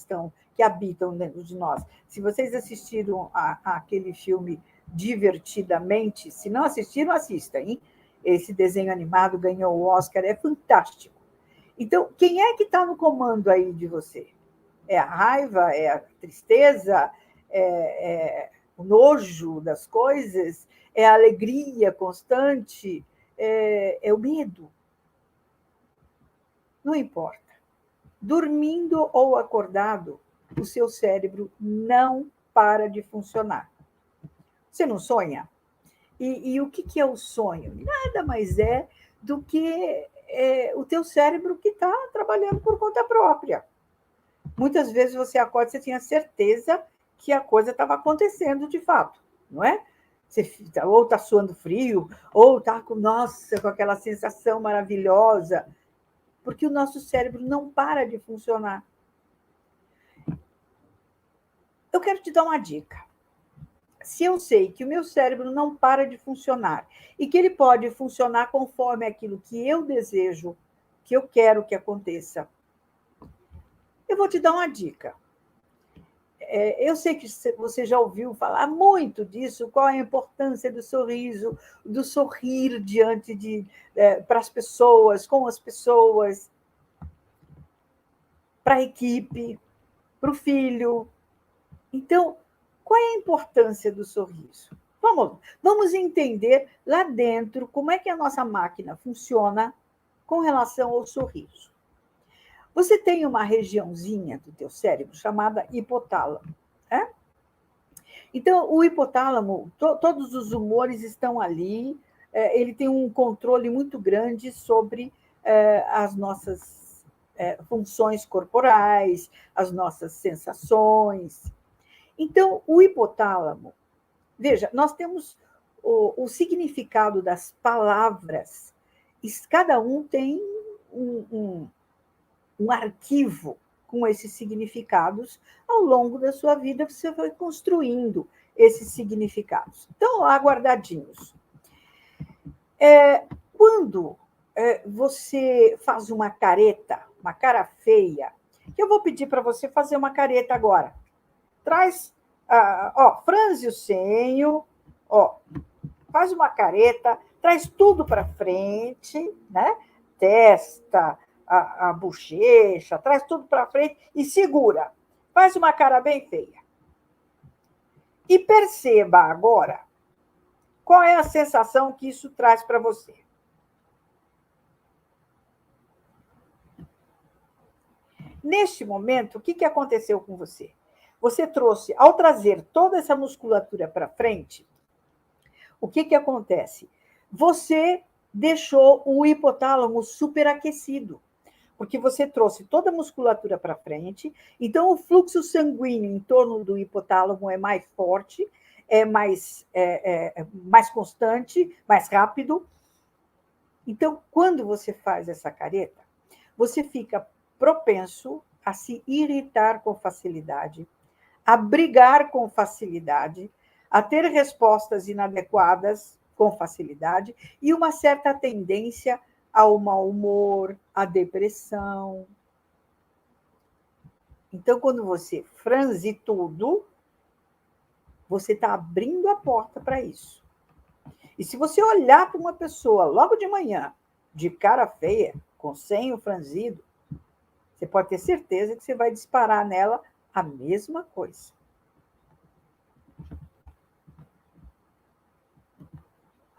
habitam dentro de nós. Se vocês assistiram aquele filme Divertidamente, se não assistiram, assistam, hein? Esse desenho animado ganhou o Oscar, é fantástico. Então, quem é que está no comando aí de você? É a raiva? É a tristeza? O nojo das coisas? É a alegria constante? É o medo? Não importa. Dormindo ou acordado, o seu cérebro não para de funcionar. Você não sonha? E o que é o sonho? Nada mais é do que o teu cérebro que está trabalhando por conta própria. Muitas vezes você acorda e você tinha certeza que a coisa estava acontecendo de fato, não é? Você ou está suando frio, ou está com aquela sensação maravilhosa, porque o nosso cérebro não para de funcionar. Eu quero te dar uma dica. Se eu sei que o meu cérebro não para de funcionar e que ele pode funcionar conforme aquilo que eu desejo, que eu quero que aconteça, eu vou te dar uma dica. Eu sei que você já ouviu falar muito disso, qual é a importância do sorriso, do sorrir diante para as pessoas, com as pessoas, para a equipe, para o filho. Então, qual é a importância do sorriso? Vamos entender lá dentro como é que a nossa máquina funciona com relação ao sorriso. Você tem uma regiãozinha do teu cérebro chamada hipotálamo, né? Então, o hipotálamo, todos os humores estão ali, ele tem um controle muito grande sobre as nossas funções corporais, as nossas sensações. Então, o hipotálamo, veja, nós temos o significado das palavras, cada um tem um arquivo com esses significados. Ao longo da sua vida, você vai construindo esses significados. Estão lá guardadinhos. Quando você faz uma careta, uma cara feia, eu vou pedir para você fazer uma careta agora. Traz, franze o senho, faz uma careta, traz tudo para frente, né? Testa, a bochecha, traz tudo para frente e segura. Faz uma cara bem feia. E perceba agora qual é a sensação que isso traz para você. Neste momento, o que aconteceu com você? Você trouxe, ao trazer toda essa musculatura para frente, o que acontece? Você deixou o hipotálamo superaquecido, porque você trouxe toda a musculatura para frente, então o fluxo sanguíneo em torno do hipotálamo é mais forte, é mais constante, mais rápido. Então, quando você faz essa careta, você fica propenso a se irritar com facilidade, a brigar com facilidade, a ter respostas inadequadas com facilidade e uma certa tendência ao mau humor, à depressão. Então, quando você franze tudo, você está abrindo a porta para isso. E se você olhar para uma pessoa logo de manhã, de cara feia, com senho franzido, você pode ter certeza que você vai disparar nela a mesma coisa.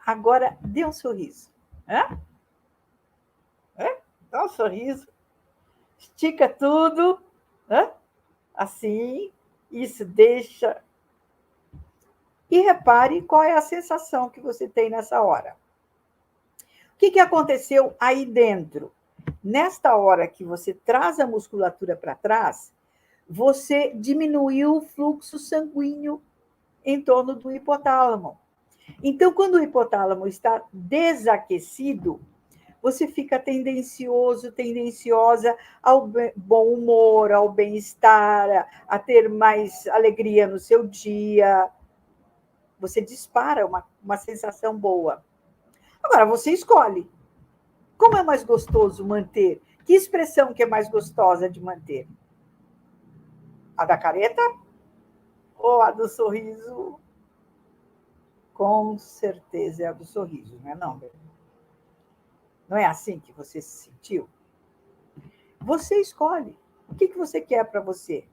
Agora, dê um sorriso. Dá um sorriso. Estica tudo. Assim. Isso deixa. E repare qual é a sensação que você tem nessa hora. O que aconteceu aí dentro? Nesta hora que você traz a musculatura para trás, você diminuiu o fluxo sanguíneo em torno do hipotálamo. Então, quando o hipotálamo está desaquecido, você fica tendenciosa ao bom humor, ao bem-estar, a ter mais alegria no seu dia. Você dispara uma sensação boa. Agora, você escolhe. Como é mais gostoso manter? Que expressão que é mais gostosa de manter? A da careta ou a do sorriso? Com certeza é a do sorriso, não é não, bebê? Não é assim que você se sentiu? Você escolhe. O que você quer para você?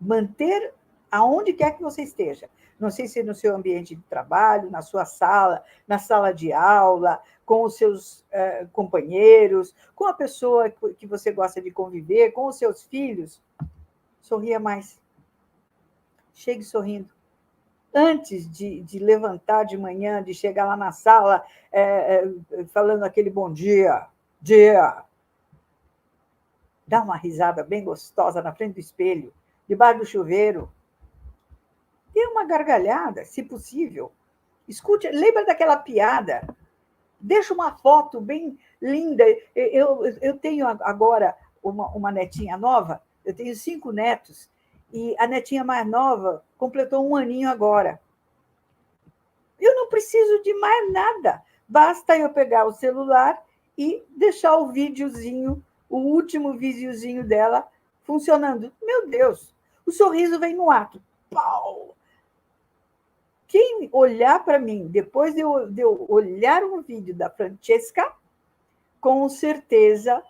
Manter aonde quer que você esteja. Não sei se no seu ambiente de trabalho, na sua sala, na sala de aula, com os seus companheiros, com a pessoa que você gosta de conviver, com os seus filhos. Sorria mais. Chegue sorrindo. Antes de levantar de manhã, de chegar lá na sala, falando aquele bom dia, dá uma risada bem gostosa na frente do espelho, debaixo do chuveiro. Dê uma gargalhada, se possível. Escute, lembra daquela piada? Deixa uma foto bem linda. Eu tenho agora uma netinha nova, eu tenho 5 netos, e a netinha mais nova completou 1 aninho agora. Eu não preciso de mais nada. Basta eu pegar o celular e deixar o videozinho, o último videozinho dela, funcionando. Meu Deus, o sorriso vem no ato. Pau! Quem olhar para mim, depois de eu olhar um vídeo da Francesca, com certeza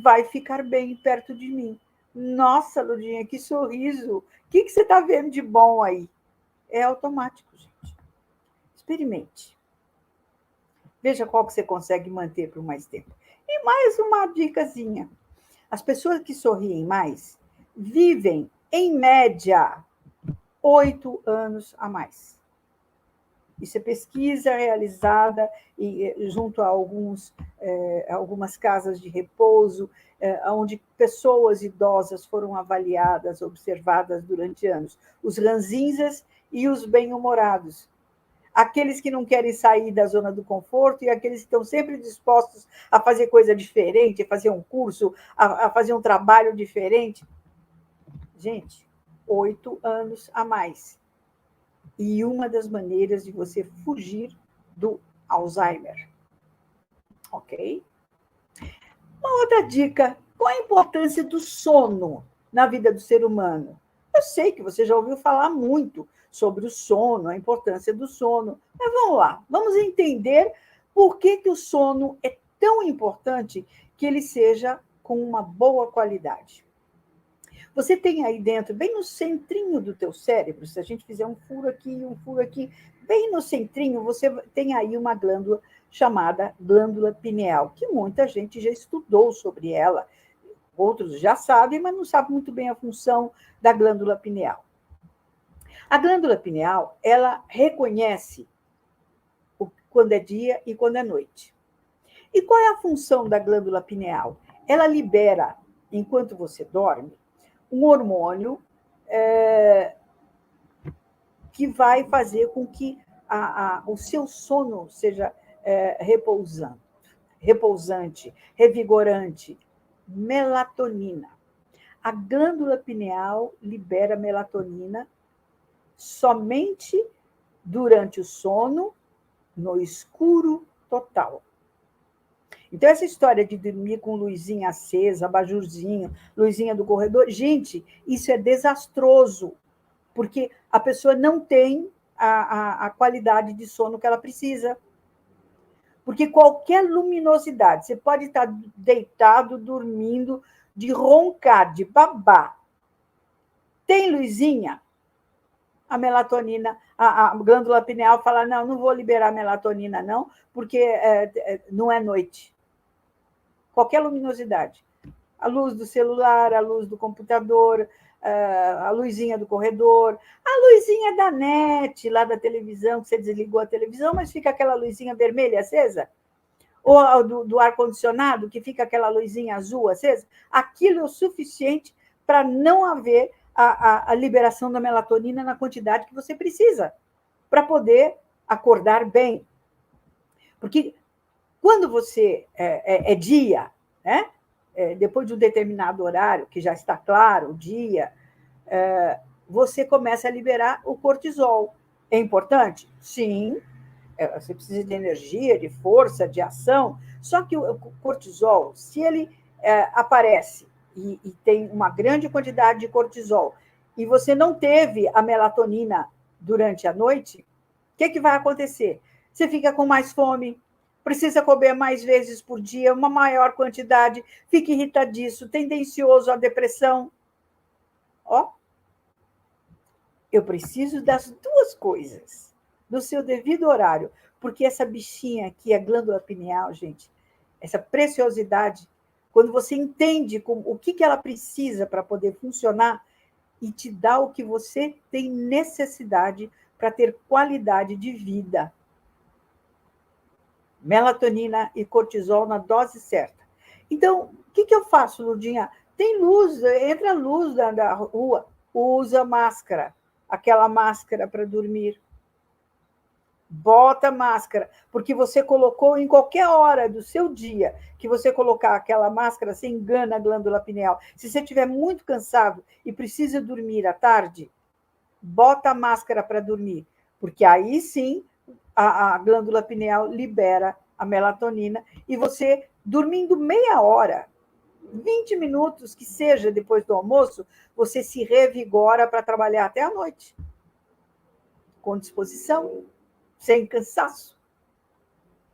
vai ficar bem perto de mim. Nossa, Ludinha, que sorriso! O que você está vendo de bom aí? É automático, gente. Experimente. Veja qual que você consegue manter por mais tempo. E mais uma dicasinha. As pessoas que sorriem mais vivem, em média, 8 anos a mais. Isso é pesquisa realizada junto a algumas casas de repouso, onde pessoas idosas foram avaliadas, observadas durante anos. Os ranzinzas e os bem-humorados. Aqueles que não querem sair da zona do conforto e aqueles que estão sempre dispostos a fazer coisa diferente, a fazer um curso, a fazer um trabalho diferente. Gente, 8 anos a mais. E uma das maneiras de você fugir do Alzheimer. Ok? Uma outra dica: qual a importância do sono na vida do ser humano? Eu sei que você já ouviu falar muito sobre o sono, a importância do sono, mas vamos lá, vamos entender por que o sono é tão importante que ele seja com uma boa qualidade. Você tem aí dentro, bem no centrinho do teu cérebro, se a gente fizer um furo aqui, bem no centrinho, você tem aí uma glândula chamada glândula pineal, que muita gente já estudou sobre ela. Outros já sabem, mas não sabem muito bem a função da glândula pineal. A glândula pineal, ela reconhece quando é dia e quando é noite. E qual é a função da glândula pineal? Ela libera, enquanto você dorme, um hormônio que vai fazer com que o seu sono seja repousante, revigorante. Melatonina. A glândula pineal libera melatonina somente durante o sono, no escuro total. Então, essa história de dormir com luzinha acesa, abajurzinho, luzinha do corredor, gente, isso é desastroso, porque a pessoa não tem a qualidade de sono que ela precisa. Porque qualquer luminosidade, você pode estar deitado, dormindo, de roncar, de babar. Tem luzinha? A melatonina, a glândula pineal fala, não vou liberar melatonina, não, porque não é noite. Qualquer luminosidade. A luz do celular, a luz do computador, a luzinha do corredor, a luzinha da net, lá da televisão, que você desligou a televisão, mas fica aquela luzinha vermelha acesa, ou do ar-condicionado, que fica aquela luzinha azul acesa, aquilo é o suficiente para não haver a liberação da melatonina na quantidade que você precisa, para poder acordar bem. Porque quando você é dia, né? Depois de um determinado horário, que já está claro, o dia, você começa a liberar o cortisol. É importante? Sim. Você precisa de energia, de força, de ação. Só que o cortisol, se ele aparece e tem uma grande quantidade de cortisol, e você não teve a melatonina durante a noite, o que vai acontecer? Você fica com mais fome, precisa comer mais vezes por dia, uma maior quantidade, fica irritadiço, tendencioso à depressão. Ó, eu preciso das duas coisas, no seu devido horário, porque essa bichinha aqui, a glândula pineal, gente, essa preciosidade, quando você entende o que ela precisa para poder funcionar e te dá o que você tem necessidade para ter qualidade de vida. Melatonina e cortisol na dose certa. Então, o que eu faço, Ludinha? Tem luz, entra a luz da rua, usa máscara, aquela máscara para dormir. Bota máscara, porque você colocou em qualquer hora do seu dia que você colocar aquela máscara, você engana a glândula pineal. Se você estiver muito cansado e precisa dormir à tarde, bota a máscara para dormir, porque aí sim a glândula pineal libera a melatonina e você, dormindo meia hora, 20 minutos, que seja depois do almoço, você se revigora para trabalhar até a noite, com disposição, sem cansaço.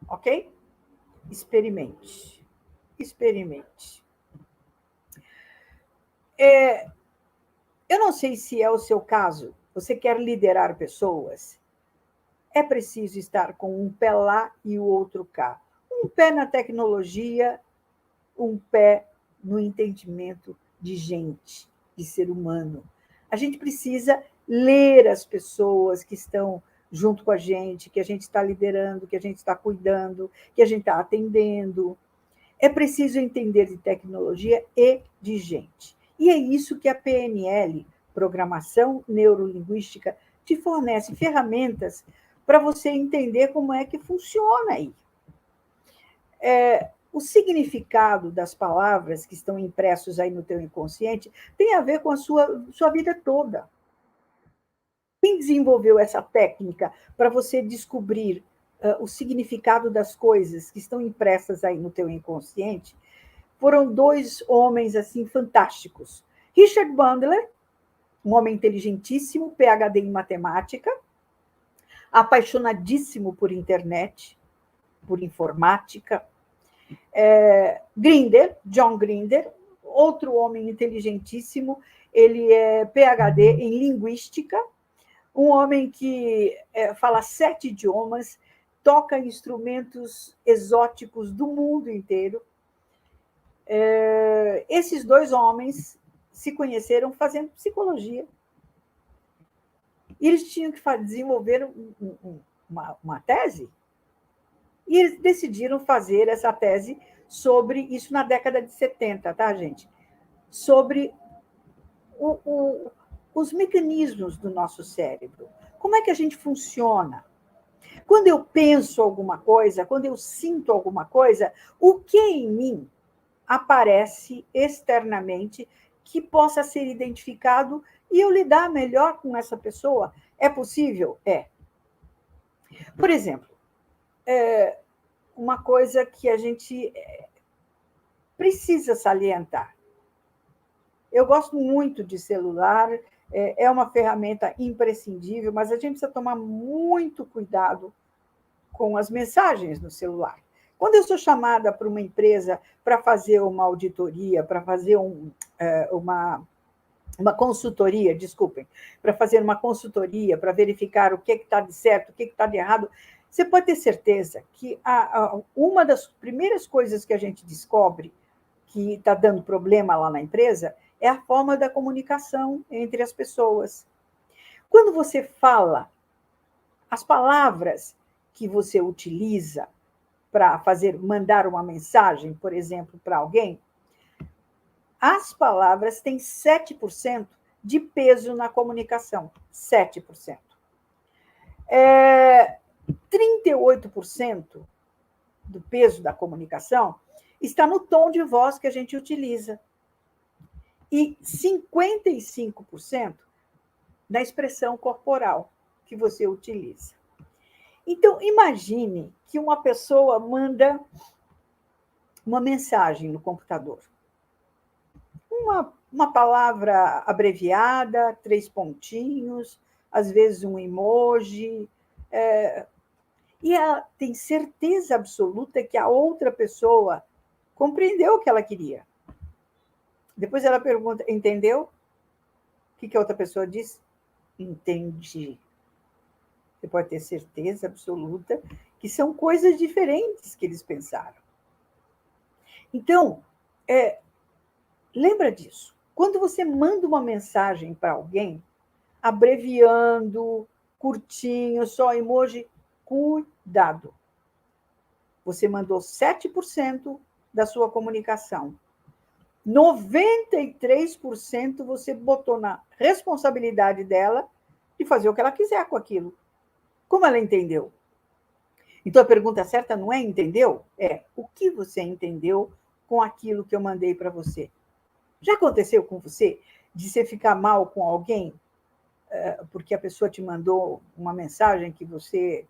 Ok? Experimente. Experimente. Eu não sei se é o seu caso, você quer liderar pessoas, é preciso estar com um pé lá e o outro cá. Um pé na tecnologia, um pé no entendimento de gente, de ser humano. A gente precisa ler as pessoas que estão junto com a gente, que a gente está liderando, que a gente está cuidando, que a gente está atendendo. É preciso entender de tecnologia e de gente. E é isso que a PNL, Programação Neurolinguística, te fornece ferramentas para você entender como é que funciona aí. O significado das palavras que estão impressos aí no teu inconsciente tem a ver com a sua vida toda. Quem desenvolveu essa técnica para você descobrir o significado das coisas que estão impressas aí no teu inconsciente foram dois homens assim fantásticos. Richard Bandler, um homem inteligentíssimo, PhD em matemática, apaixonadíssimo por internet, por informática. Grinder, John Grinder, outro homem inteligentíssimo, ele é PhD em linguística, um homem que fala 7 idiomas, toca instrumentos exóticos do mundo inteiro. Esses dois homens se conheceram fazendo psicologia. E eles tinham que desenvolver uma tese, e eles decidiram fazer essa tese sobre isso na década de 70, tá, gente? Sobre os mecanismos do nosso cérebro. Como é que a gente funciona? Quando eu penso alguma coisa, quando eu sinto alguma coisa, o que em mim aparece externamente que possa ser identificado e eu lidar melhor com essa pessoa? É possível? É. Por exemplo, uma coisa que a gente precisa salientar. Eu gosto muito de celular, é uma ferramenta imprescindível, mas a gente precisa tomar muito cuidado com as mensagens no celular. Quando eu sou chamada para uma empresa para fazer uma auditoria, para fazer uma consultoria, desculpem, para fazer uma consultoria, para verificar o que está de certo, o que está de errado, você pode ter certeza que uma das primeiras coisas que a gente descobre que está dando problema lá na empresa é a forma da comunicação entre as pessoas. Quando você fala, as palavras que você utiliza para mandar uma mensagem, por exemplo, para alguém, as palavras têm 7% de peso na comunicação. 7%. 38% do peso da comunicação está no tom de voz que a gente utiliza. E 55% na expressão corporal que você utiliza. Então, imagine que uma pessoa manda uma mensagem no computador. Uma palavra abreviada, 3 pontinhos, às vezes um emoji. E ela tem certeza absoluta que a outra pessoa compreendeu o que ela queria. Depois ela pergunta, entendeu? O que a outra pessoa diz? Entendi. Você pode ter certeza absoluta que são coisas diferentes que eles pensaram. Então, lembra disso. Quando você manda uma mensagem para alguém, abreviando, curtinho, só emoji, cuidado. Você mandou 7% da sua comunicação. 93% você botou na responsabilidade dela de fazer o que ela quiser com aquilo. Como ela entendeu? Então, a pergunta certa não é entendeu? É o que você entendeu com aquilo que eu mandei para você. Já aconteceu com você de você ficar mal com alguém porque a pessoa te mandou uma mensagem que você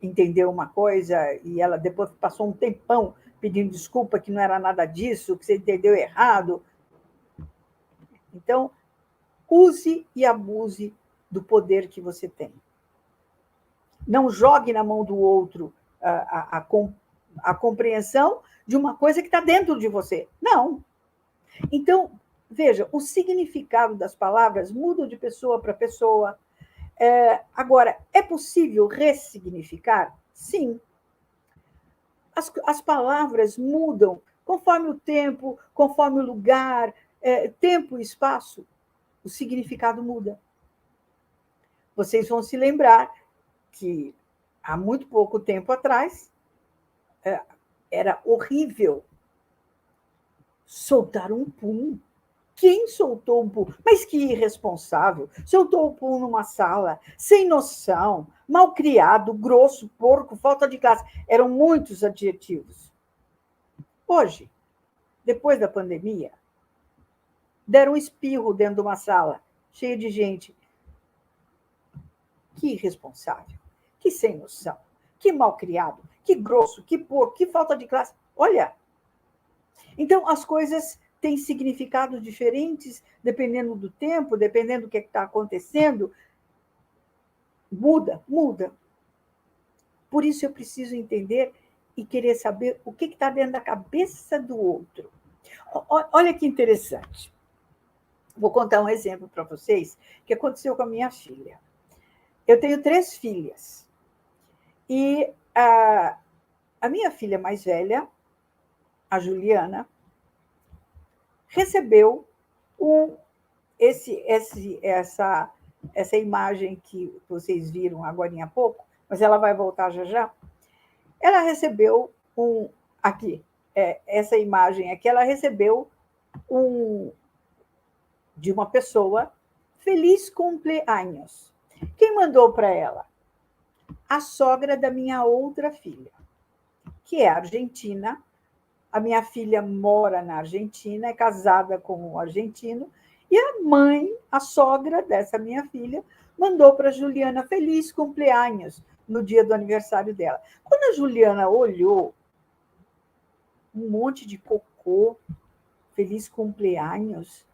entendeu uma coisa e ela depois passou um tempão pedindo desculpa que não era nada disso, que você entendeu errado. Então, use e abuse do poder que você tem. Não jogue na mão do outro a compreensão de uma coisa que está dentro de você. Não. Então, veja, o significado das palavras muda de pessoa para pessoa. Agora, é possível ressignificar? Sim. As palavras mudam conforme o tempo, conforme o lugar, tempo e espaço, o significado muda. Vocês vão se lembrar que há muito pouco tempo atrás era horrível soltar um pum. Quem soltou um pum? Mas que irresponsável! Soltou o pum numa sala, sem noção, malcriado, grosso, porco, falta de classe. Eram muitos adjetivos. Hoje, depois da pandemia, deram um espirro dentro de uma sala, cheia de gente. Que irresponsável, que sem noção, que malcriado, que grosso, que porco, que falta de classe. Olha, então as coisas têm significados diferentes dependendo do tempo, dependendo do que está acontecendo. Muda, muda. Por isso eu preciso entender e querer saber o que está dentro da cabeça do outro. Olha que interessante. Vou contar um exemplo para vocês que aconteceu com a minha filha. Eu tenho 3 filhas. E a minha filha mais velha, a Juliana, recebeu essa imagem que vocês viram agora há pouco, mas ela vai voltar já já. Ela recebeu aqui, essa imagem aqui, ela recebeu de uma pessoa, feliz cumpleaños. Quem mandou para ela? A sogra da minha outra filha, que é argentina. A minha filha mora na Argentina, é casada com um argentino, e a mãe, a sogra dessa minha filha, mandou para a Juliana feliz cumpleaños no dia do aniversário dela. Quando a Juliana olhou um monte de cocô, feliz cumpleaños,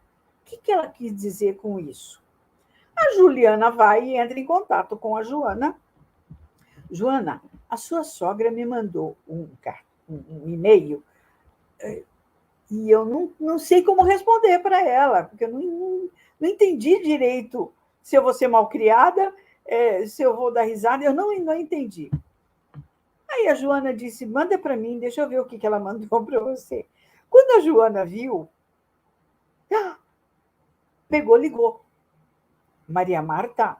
o que ela quis dizer com isso? A Juliana vai e entra em contato com a Joana. Joana, a sua sogra me mandou um e-mail e eu não sei como responder para ela, porque eu não entendi direito se eu vou ser malcriada, se eu vou dar risada, eu não entendi. Aí a Joana disse, manda para mim, deixa eu ver o que ela mandou para você. Quando a Joana viu, pegou, ligou. Maria Marta,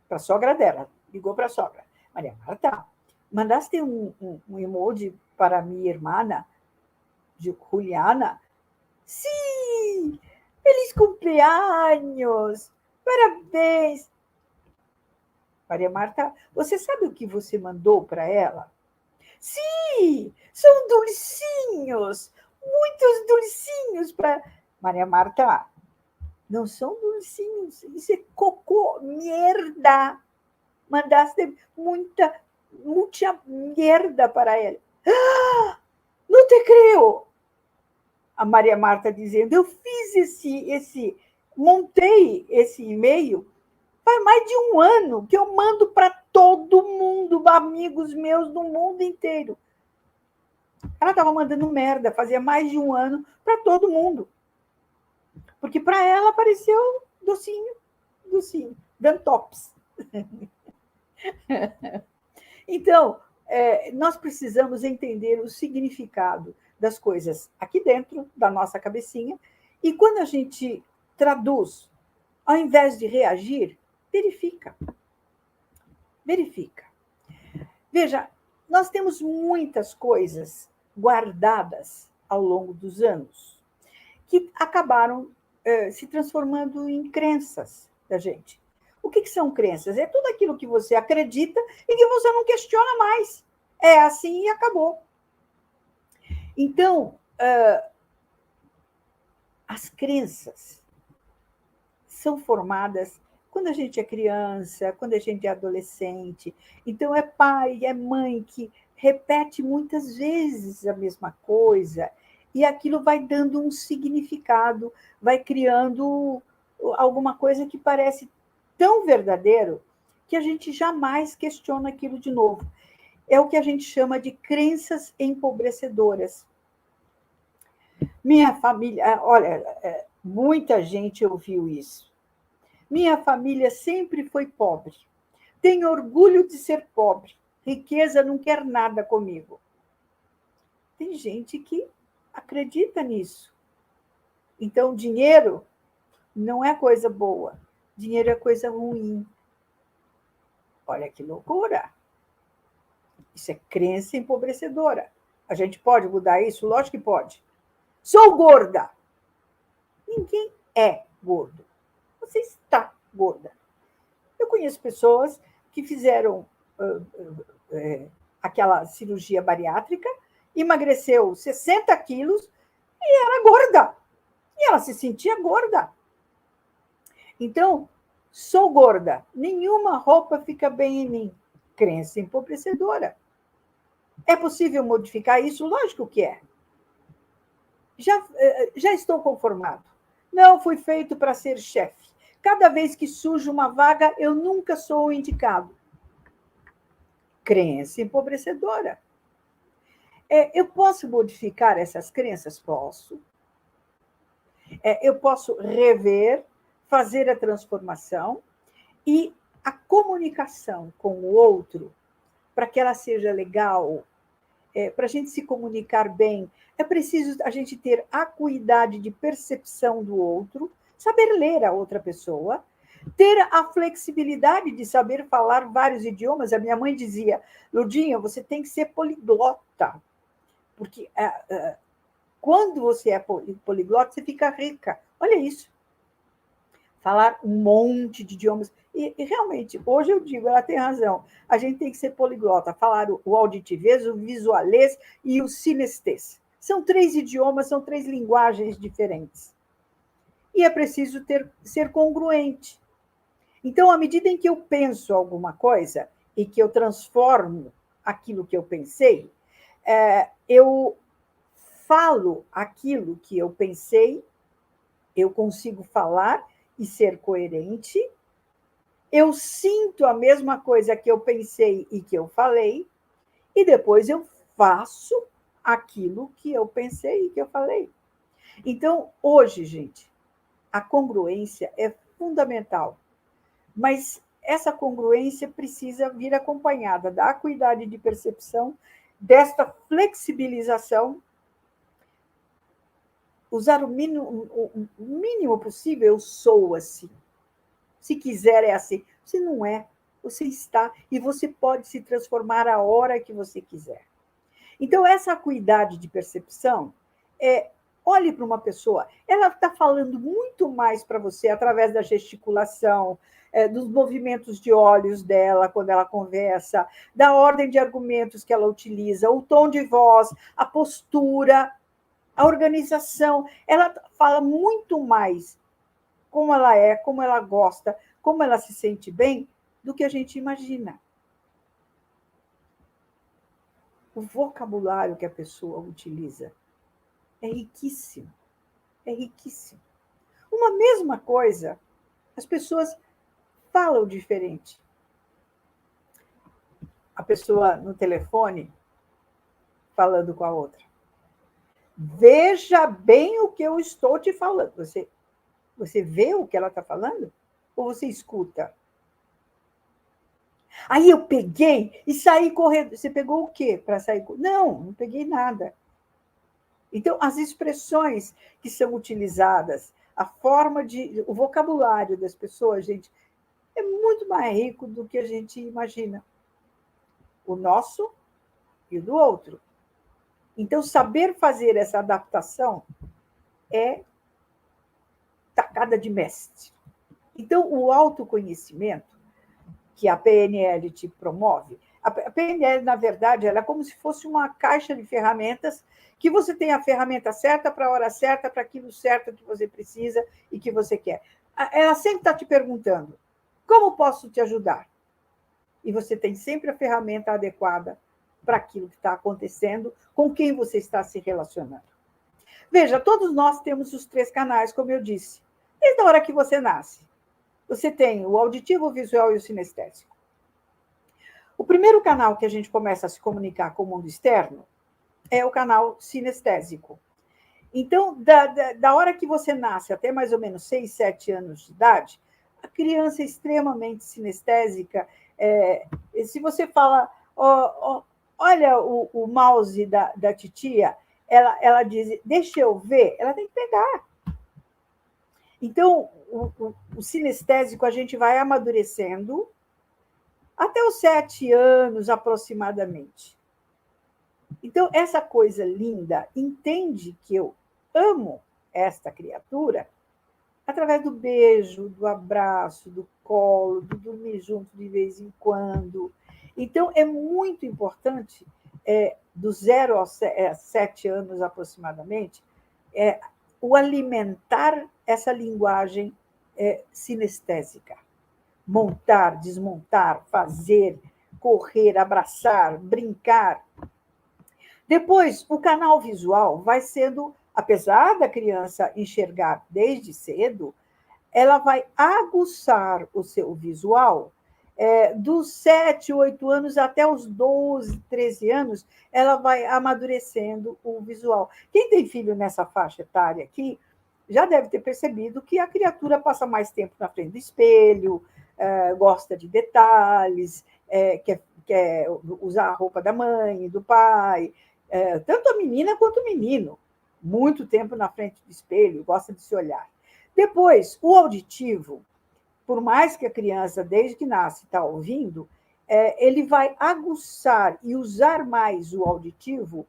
para a sogra dela, ligou para a sogra. Maria Marta, mandaste um emoji para minha irmã, Juliana? Sim! Feliz cumpleaños! Parabéns! Maria Marta, você sabe o que você mandou para ela? Sim! São dulcinhos! Muitos dulcinhos para. Maria Marta, não são dulcinhos, isso é cocô, merda! Mandaste muita merda para ela. Ah, não te creio! A Maria Marta dizendo, eu fiz montei esse e-mail faz mais de 1 ano que eu mando para todo mundo, amigos meus do mundo inteiro. Ela estava mandando merda, fazia mais de 1 ano para todo mundo. Porque para ela apareceu docinho, dando tops. Então, nós precisamos entender o significado das coisas aqui dentro da nossa cabecinha, e quando a gente traduz, ao invés de reagir, verifica. Verifica. Veja, nós temos muitas coisas guardadas ao longo dos anos que acabaram se transformando em crenças da gente. O que são crenças? É tudo aquilo que você acredita e que você não questiona mais. É assim e acabou. Então, as crenças são formadas quando a gente é criança, quando a gente é adolescente. Então, é pai, é mãe que repete muitas vezes a mesma coisa, e aquilo vai dando um significado, vai criando alguma coisa que parece tão verdadeiro que a gente jamais questiona aquilo de novo. É o que a gente chama de crenças empobrecedoras. Minha família, olha, muita gente ouviu isso. Minha família sempre foi pobre. Tenho orgulho de ser pobre. Riqueza não quer nada comigo. Tem gente que acredita nisso. Então, dinheiro não é coisa boa. Dinheiro é coisa ruim. Olha que loucura. Isso é crença empobrecedora. A gente pode mudar isso? Lógico que pode. Sou gorda. Ninguém é gordo. Você está gorda. Eu conheço pessoas que fizeram aquela cirurgia bariátrica, emagreceu 60 quilos e era gorda. E ela se sentia gorda. Então, sou gorda. Nenhuma roupa fica bem em mim. Crença empobrecedora. É possível modificar isso? Lógico que é. Já estou conformado. Não fui feito para ser chefe. Cada vez que surge uma vaga, eu nunca sou o indicado. Crença empobrecedora. Eu posso modificar essas crenças? Posso. Eu posso rever, fazer a transformação e a comunicação com o outro, para que ela seja legal, para a gente se comunicar bem, é preciso a gente ter acuidade de percepção do outro, saber ler a outra pessoa, ter a flexibilidade de saber falar vários idiomas. A minha mãe dizia, Lurdinha, você tem que ser poliglota, porque quando você é poliglota, você fica rica. Olha isso. Falar um monte de idiomas. E realmente, hoje eu digo, ela tem razão. A gente tem que ser poliglota, falar o auditivês, o visualês e o sinestês. São 3 idiomas, são 3 linguagens diferentes. E é preciso ser congruente. Então, à medida em que eu penso alguma coisa e que eu transformo aquilo que eu pensei, eu falo aquilo que eu pensei, eu consigo falar e ser coerente, eu sinto a mesma coisa que eu pensei e que eu falei, e depois eu faço aquilo que eu pensei e que eu falei. Então, hoje, gente, a congruência é fundamental, mas essa congruência precisa vir acompanhada da acuidade de percepção, desta flexibilização, usar o mínimo possível, eu sou assim. Se quiser é assim. Você não é, você está, e você pode se transformar a hora que você quiser. Então, essa acuidade de percepção olhe para uma pessoa, ela está falando muito mais para você através da gesticulação, dos movimentos de olhos dela quando ela conversa, da ordem de argumentos que ela utiliza, o tom de voz, a postura, a organização. Ela fala muito mais como ela é, como ela gosta, como ela se sente bem, do que a gente imagina. O vocabulário que a pessoa utiliza é riquíssimo. É riquíssimo. Uma mesma coisa, as pessoas falam diferente. A pessoa no telefone falando com a outra. Veja bem o que eu estou te falando. Você vê o que ela está falando? Ou você escuta? Aí eu peguei e saí correndo. Você pegou o quê para sair? Não peguei nada. Então, as expressões que são utilizadas, o vocabulário das pessoas, gente, é muito mais rico do que a gente imagina. O nosso e o do outro. Então, saber fazer essa adaptação é tacada de mestre. Então, o autoconhecimento que a PNL te promove, a PNL, na verdade, ela é como se fosse uma caixa de ferramentas que você tem a ferramenta certa para a hora certa, para aquilo certo que você precisa e que você quer. Ela sempre está te perguntando, como posso te ajudar? E você tem sempre a ferramenta adequada para aquilo que está acontecendo, com quem você está se relacionando. Veja, todos nós temos os 3 canais, como eu disse, desde a hora que você nasce. Você tem o auditivo, o visual e o sinestésico. O primeiro canal que a gente começa a se comunicar com o mundo externo é o canal sinestésico. Então, da hora que você nasce até mais ou menos 6, 7 anos de idade, a criança é extremamente sinestésica. Se você fala, olha o mouse da titia, ela diz, deixa eu ver, ela tem que pegar. Então, o sinestésico a gente vai amadurecendo até os 7 anos aproximadamente. Então, essa coisa linda, entende que eu amo esta criatura através do beijo, do abraço, do colo, do dormir junto de vez em quando. Então, é muito importante, do 0 aos 7 anos aproximadamente, o alimentar essa linguagem sinestésica. Montar, desmontar, fazer, correr, abraçar, brincar. Depois, o canal visual vai sendo, apesar da criança enxergar desde cedo, ela vai aguçar o seu visual dos 7, 8 anos até os 12, 13 anos, ela vai amadurecendo o visual. Quem tem filho nessa faixa etária aqui já deve ter percebido que a criatura passa mais tempo na frente do espelho, gosta de detalhes, quer usar a roupa da mãe, do pai, tanto a menina quanto o menino. Muito tempo na frente do espelho, gosta de se olhar. Depois, o auditivo, por mais que a criança, desde que nasce, está ouvindo, ele vai aguçar e usar mais o auditivo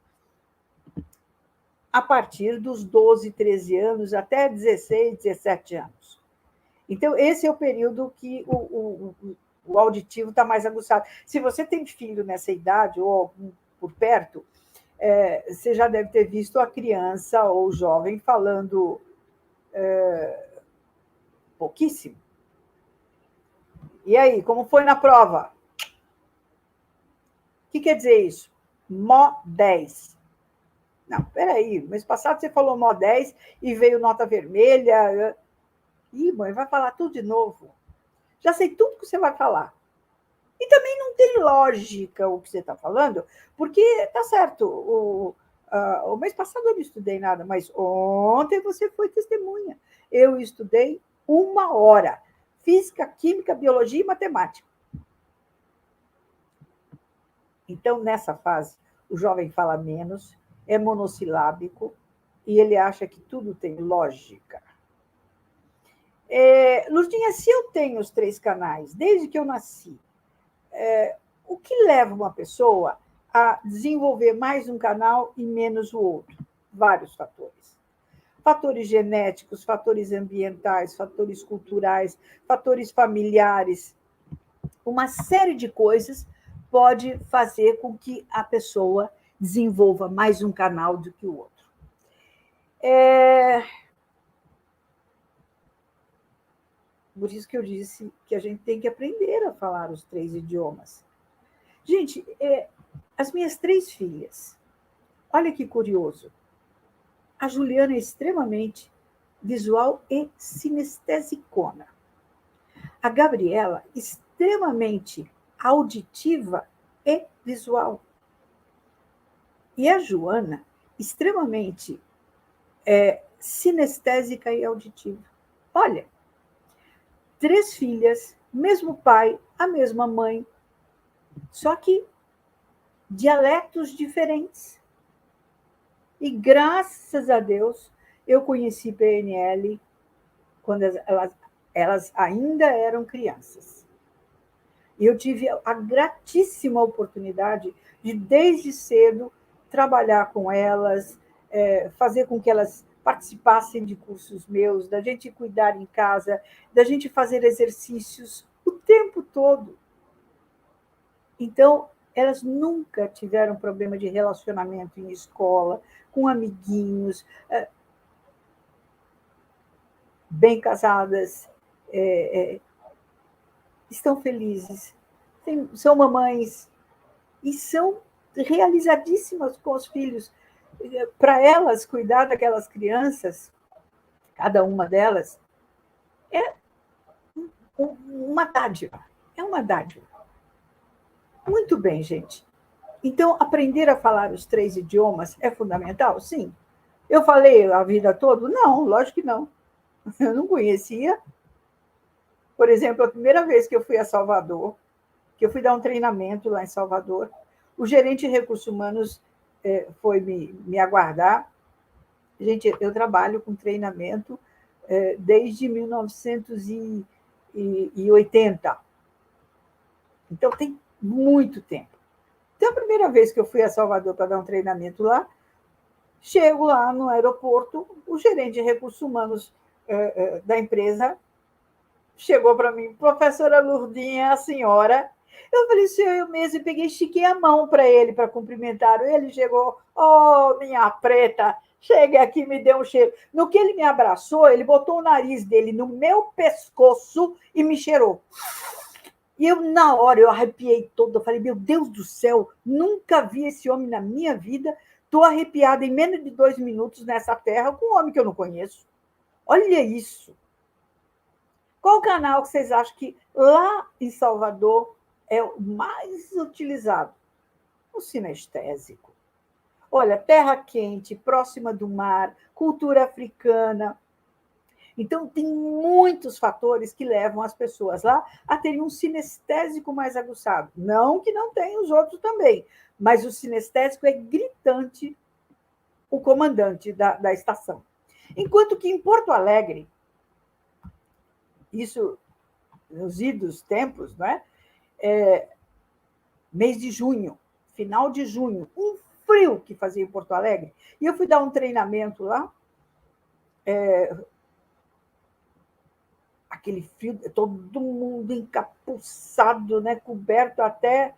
a partir dos 12, 13 anos, até 16, 17 anos. Então, esse é o período que o auditivo está mais aguçado. Se você tem filho nessa idade, ou algum por perto, você já deve ter visto a criança ou o jovem falando pouquíssimo. E aí, como foi na prova? O que quer dizer isso? Mó 10. Não, peraí, mês passado você falou mó 10 e veio nota vermelha. Ih, mãe, vai falar tudo de novo. Já sei tudo que você vai falar. E também não tem lógica o que você está falando, porque tá certo, o mês passado eu não estudei nada, mas ontem você foi testemunha. Eu estudei 1 hora. Física, química, biologia e matemática. Então, nessa fase, o jovem fala menos, é monossilábico e ele acha que tudo tem lógica. Lurdinha, se eu tenho os 3 canais desde que eu nasci, o que leva uma pessoa a desenvolver mais um canal e menos o outro? Vários fatores. Fatores genéticos, fatores ambientais, fatores culturais, fatores familiares. Uma série de coisas pode fazer com que a pessoa desenvolva mais um canal do que o outro. Por isso que eu disse que a gente tem que aprender a falar os 3 idiomas. Gente, as minhas 3 filhas, olha que curioso. A Juliana é extremamente visual e sinestesicona. A Gabriela, extremamente auditiva e visual. E a Joana, extremamente sinestésica e auditiva. Olha, 3 filhas, mesmo pai, a mesma mãe, só que dialetos diferentes. E graças a Deus eu conheci PNL quando elas ainda eram crianças. E eu tive a gratíssima oportunidade de, desde cedo, trabalhar com elas, fazer com que elas participassem de cursos meus, da gente cuidar em casa, da gente fazer exercícios o tempo todo. Então, elas nunca tiveram problema de relacionamento em escola, com amiguinhos, bem casadas, estão felizes, são mamães e são realizadíssimas com os filhos. Para elas, cuidar daquelas crianças, cada uma delas, é uma dádiva. É uma dádiva. Muito bem, gente. Então, aprender a falar os 3 idiomas é fundamental? Sim. Eu falei a vida toda? Não, lógico que não. Eu não conhecia. Por exemplo, a primeira vez que eu fui a Salvador, que eu fui dar um treinamento lá em Salvador, o gerente de recursos humanos foi me aguardar. Gente, eu trabalho com treinamento desde 1980. Então, tem muito tempo. Então, a primeira vez que eu fui a Salvador para dar um treinamento lá, chego lá no aeroporto, o gerente de recursos humanos da empresa chegou para mim, professora Lurdinha, a senhora. Eu falei, senhor, eu mesmo peguei, estiquei a mão para ele, para cumprimentar. Ele chegou, oh, minha preta, chegue aqui, me deu um cheiro. No que ele me abraçou, ele botou o nariz dele no meu pescoço e me cheirou. E eu, na hora, eu arrepiei toda. Eu falei, meu Deus do céu, nunca vi esse homem na minha vida. Estou arrepiada em menos de 2 minutos nessa terra com um homem que eu não conheço. Olha isso. Qual canal que vocês acham que lá em Salvador é o mais utilizado? O sinestésico. Olha, terra quente, próxima do mar, cultura africana. Então, tem muitos fatores que levam as pessoas lá a terem um sinestésico mais aguçado. Não que não tenha os outros também, mas o sinestésico é gritante, o comandante da estação. Enquanto que em Porto Alegre, isso nos idos tempos, não é? Mês de junho, final de junho, um frio que fazia em Porto Alegre. E eu fui dar um treinamento lá, aquele frio, todo mundo encapuçado, né, coberto até.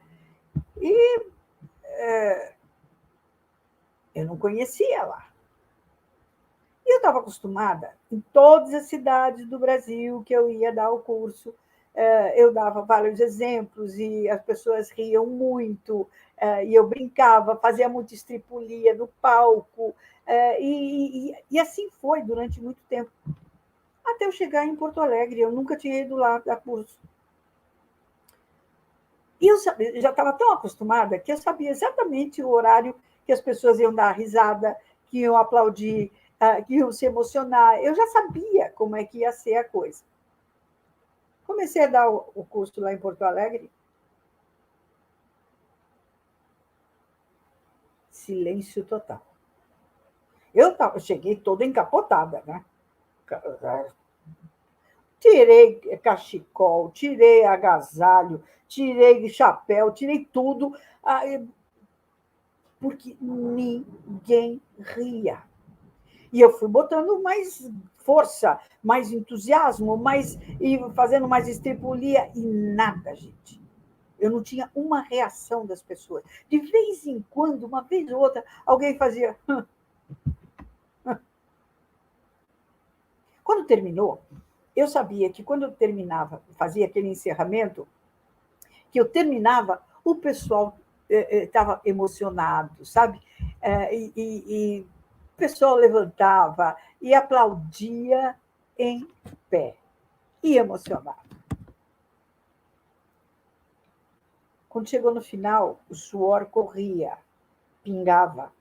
E eu não conhecia lá. E eu estava acostumada, em todas as cidades do Brasil que eu ia dar o curso, eu dava vários exemplos e as pessoas riam muito, e eu brincava, fazia muita estripulia no palco, e assim foi durante muito tempo. Até eu chegar em Porto Alegre, eu nunca tinha ido lá dar curso. E eu já estava tão acostumada que eu sabia exatamente o horário que as pessoas iam dar risada, que iam aplaudir, que iam se emocionar. Eu já sabia como é que ia ser a coisa. Comecei a dar o curso lá em Porto Alegre. Silêncio total. Eu cheguei toda encapotada, né? Tirei cachecol, tirei agasalho, tirei chapéu, tirei tudo, porque ninguém ria. E eu fui botando mais força, mais entusiasmo, e fazendo mais estripulia, e nada, gente. Eu não tinha uma reação das pessoas. De vez em quando, uma vez ou outra, alguém fazia. Quando terminou, eu sabia que quando eu terminava, fazia aquele encerramento, que eu terminava, o pessoal estava emocionado, sabe? E o pessoal levantava e aplaudia em pé e emocionava. Quando chegou no final, o suor corria, pingava.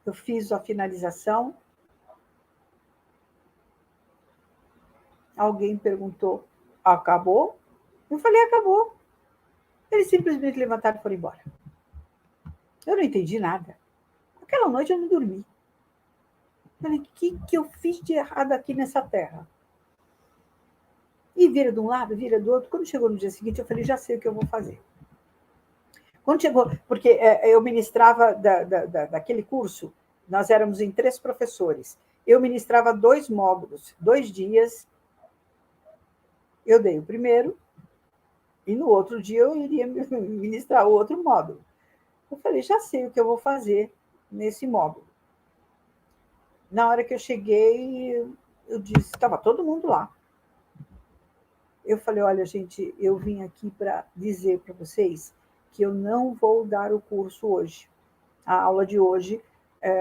Eu fiz a finalização. Alguém perguntou: acabou? Eu falei: acabou. Eles simplesmente levantaram e foram embora. Eu não entendi nada. Aquela noite eu não dormi. Falei: o que eu fiz de errado aqui nessa terra? E vira de um lado, vira do outro. Quando chegou no dia seguinte, eu falei: já sei o que eu vou fazer. Quando chegou, porque eu ministrava daquele curso, nós éramos em 3 professores. Eu ministrava 2 módulos, 2 dias. Eu dei o primeiro, e no outro dia eu iria ministrar o outro módulo. Eu falei: já sei o que eu vou fazer nesse módulo. Na hora que eu cheguei, eu disse, estava todo mundo lá. Eu falei: olha, gente, eu vim aqui para dizer para vocês que eu não vou dar o curso hoje. A aula de hoje,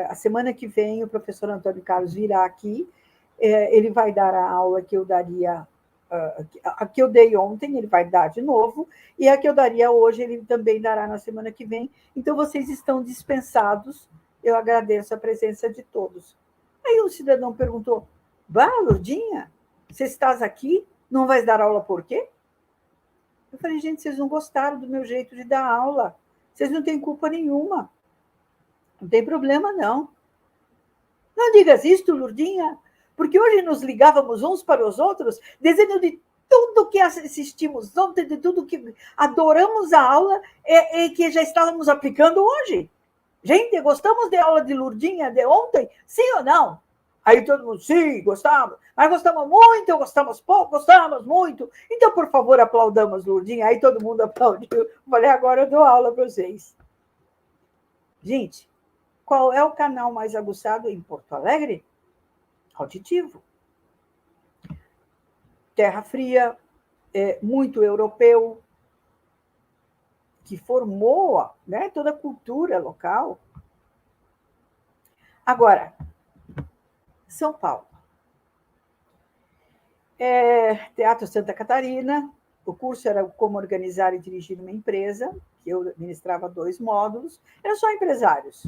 a semana que vem, o professor Antônio Carlos virá aqui, ele vai dar a aula que eu daria, a que eu dei ontem, ele vai dar de novo, e a que eu daria hoje, ele também dará na semana que vem. Então, vocês estão dispensados, eu agradeço a presença de todos. Aí um cidadão perguntou, Lourdinha, você estás aqui? Não vais dar aula por quê? Eu falei, gente, vocês não gostaram do meu jeito de dar aula. Vocês não têm culpa nenhuma. Não tem problema, não. Não digas isto, Lourdinha, porque hoje nos ligávamos uns para os outros, dizendo de tudo que assistimos ontem, de tudo que adoramos a aula e que já estávamos aplicando hoje. Gente, gostamos de aula de Lourdinha de ontem? Sim ou não? Aí todo mundo, sim, gostamos. Mas gostamos muito, gostamos pouco, gostamos muito. Então, por favor, aplaudamos Lourdinha. Aí todo mundo aplaudiu. Falei, agora eu dou aula para vocês. Gente, qual é o canal mais aguçado em Porto Alegre? Auditivo. Terra fria, muito europeu, que formou, né, toda a cultura local. Agora, São Paulo. Teatro Santa Catarina, o curso era como organizar e dirigir uma empresa, que eu administrava 2 módulos, eram só empresários.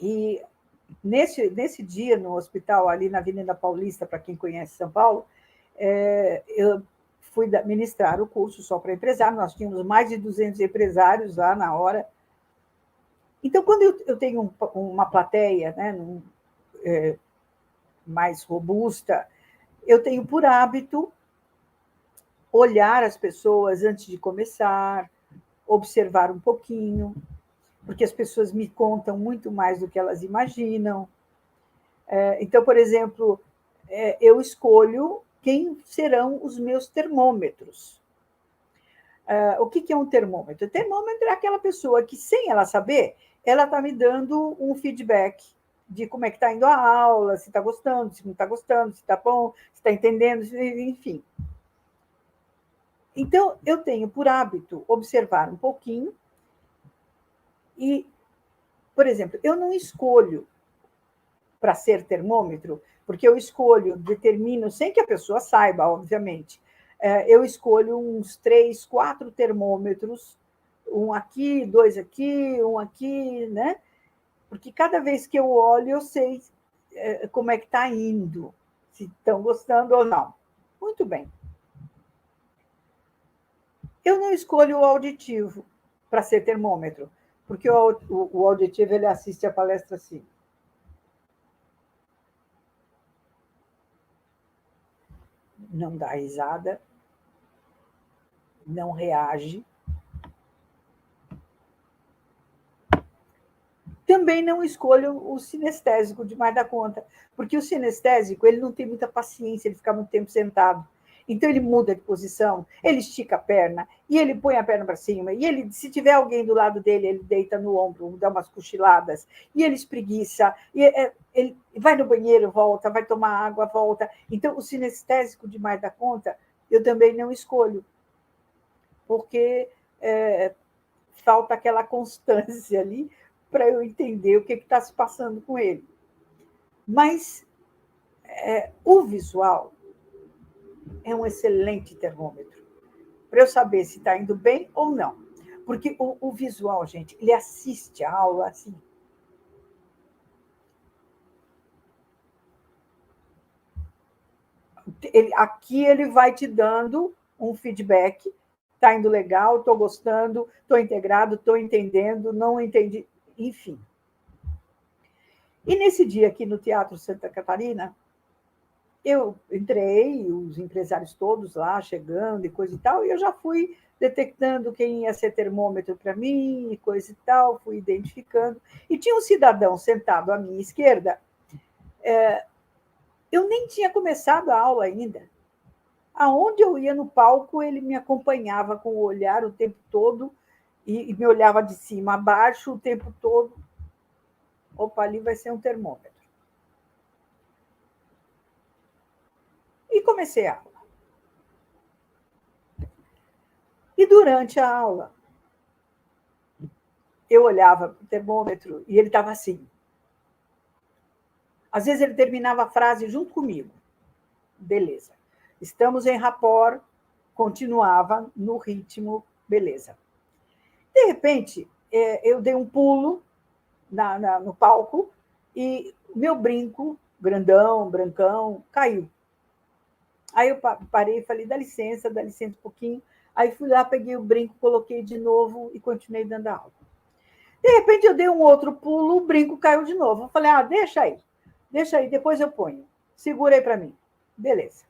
E nesse dia, no hospital, ali na Avenida Paulista, para quem conhece São Paulo, eu fui ministrar o curso só para empresários, nós tínhamos mais de 200 empresários lá na hora. Então, quando eu tenho uma plateia, né, mais robusta, eu tenho por hábito olhar as pessoas antes de começar, observar um pouquinho, porque as pessoas me contam muito mais do que elas imaginam. Então, por exemplo, eu escolho quem serão os meus termômetros. O que é um termômetro? O termômetro é aquela pessoa que, sem ela saber, ela está me dando um feedback de como é que está indo a aula, se está gostando, se não está gostando, se está bom, se está entendendo, enfim. Então, eu tenho por hábito observar um pouquinho e, por exemplo, eu não escolho para ser termômetro, porque eu escolho, determino, sem que a pessoa saiba, obviamente, eu escolho uns 3, 4 termômetros, um aqui, 2 aqui, um aqui, né? Porque cada vez que eu olho, eu sei como é que está indo, se estão gostando ou não. Muito bem. Eu não escolho o auditivo para ser termômetro, porque o auditivo ele assiste a palestra assim. Não dá risada, não reage. Também não escolho o sinestésico demais da conta, porque o sinestésico ele não tem muita paciência, ele fica muito tempo sentado. Então ele muda de posição, ele estica a perna, e ele põe a perna para cima, e ele, se tiver alguém do lado dele, ele deita no ombro, dá umas cochiladas, e ele espreguiça, e ele vai no banheiro, volta, vai tomar água, volta. Então, o sinestésico demais da conta, eu também não escolho, porque falta aquela constância ali para eu entender o que está se passando com ele. Mas o visual é um excelente termômetro para eu saber se está indo bem ou não. Porque o visual, gente, ele assiste a aula assim. Aqui ele vai te dando um feedback. Está indo legal, estou gostando, estou integrado, estou entendendo, não entendi, enfim. E nesse dia aqui no Teatro Santa Catarina, eu entrei, os empresários todos lá chegando e coisa e tal, e eu já fui detectando quem ia ser termômetro para mim e coisa e tal, fui identificando. E tinha um cidadão sentado à minha esquerda, eu nem tinha começado a aula ainda. Aonde eu ia no palco, ele me acompanhava com o olhar o tempo todo e me olhava de cima a baixo o tempo todo. Opa, ali vai ser um termômetro. E comecei a aula. E durante a aula, eu olhava para o termômetro e ele estava assim. Às vezes ele terminava a frase junto comigo. Beleza. Estamos em rapport, continuava no ritmo, beleza. De repente, eu dei um pulo no palco e meu brinco, grandão, brancão, caiu. Aí eu parei e falei, dá licença um pouquinho. Aí fui lá, peguei o brinco, coloquei de novo e continuei dando a aula. De repente eu dei um outro pulo, o brinco caiu de novo. Eu falei, deixa aí, depois eu ponho. Segura aí para mim. Beleza.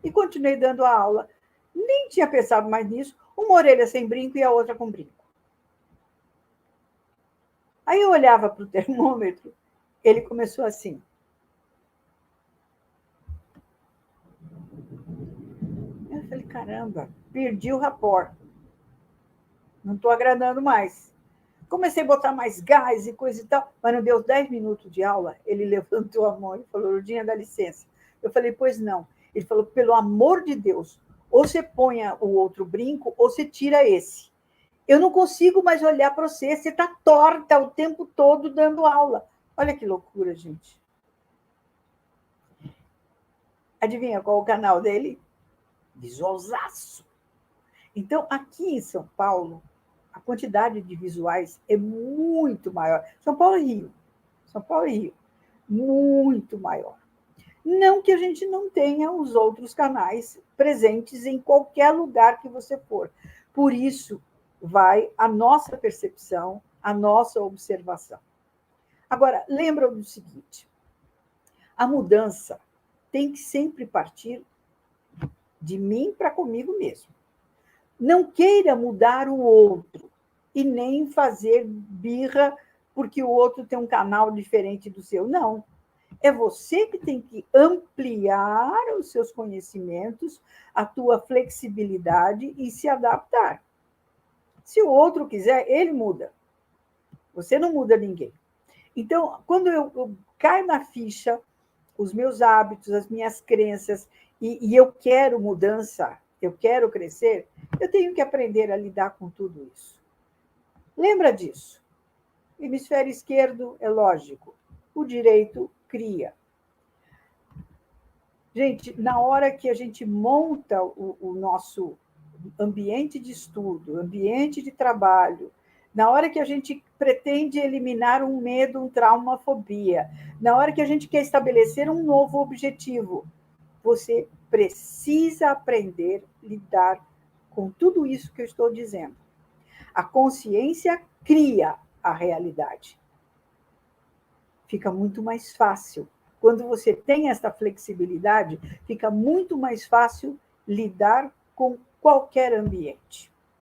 E continuei dando a aula. Nem tinha pensado mais nisso. Uma orelha sem brinco e a outra com brinco. Aí eu olhava para o termômetro, ele começou assim. Eu falei, caramba, perdi o rapport. Não estou agradando mais. Comecei a botar mais gás e coisa e tal, mas não deu 10 minutos de aula, ele levantou a mão e falou, Lourdinha, dá licença. Eu falei, pois não. Ele falou, pelo amor de Deus, ou você põe o outro brinco, ou você tira esse. Eu não consigo mais olhar para você, você está torta o tempo todo dando aula. Olha que loucura, gente. Adivinha qual é o canal dele? Visualzaço. Então, aqui em São Paulo, a quantidade de visuais é muito maior. São Paulo e Rio. São Paulo e Rio. Muito maior. Não que a gente não tenha os outros canais presentes em qualquer lugar que você for. Por isso, vai a nossa percepção, a nossa observação. Agora, lembra do seguinte: a mudança tem que sempre partir de mim para comigo mesmo. Não queira mudar o outro e nem fazer birra porque o outro tem um canal diferente do seu. Não. É você que tem que ampliar os seus conhecimentos, a tua flexibilidade e se adaptar. Se o outro quiser, ele muda. Você não muda ninguém. Então, quando eu caio na ficha, os meus hábitos, as minhas crenças, e eu quero mudança, eu quero crescer, eu tenho que aprender a lidar com tudo isso. Lembra disso? Hemisfério esquerdo é lógico, o direito cria. Gente, na hora que a gente monta o nosso ambiente de estudo, ambiente de trabalho, na hora que a gente pretende eliminar um medo, um trauma, uma fobia, na hora que a gente quer estabelecer um novo objetivo, você precisa aprender a lidar com tudo isso que eu estou dizendo. A consciência cria a realidade. Fica muito mais fácil. Quando você tem essa flexibilidade, fica muito mais fácil lidar com qualquer ambiente.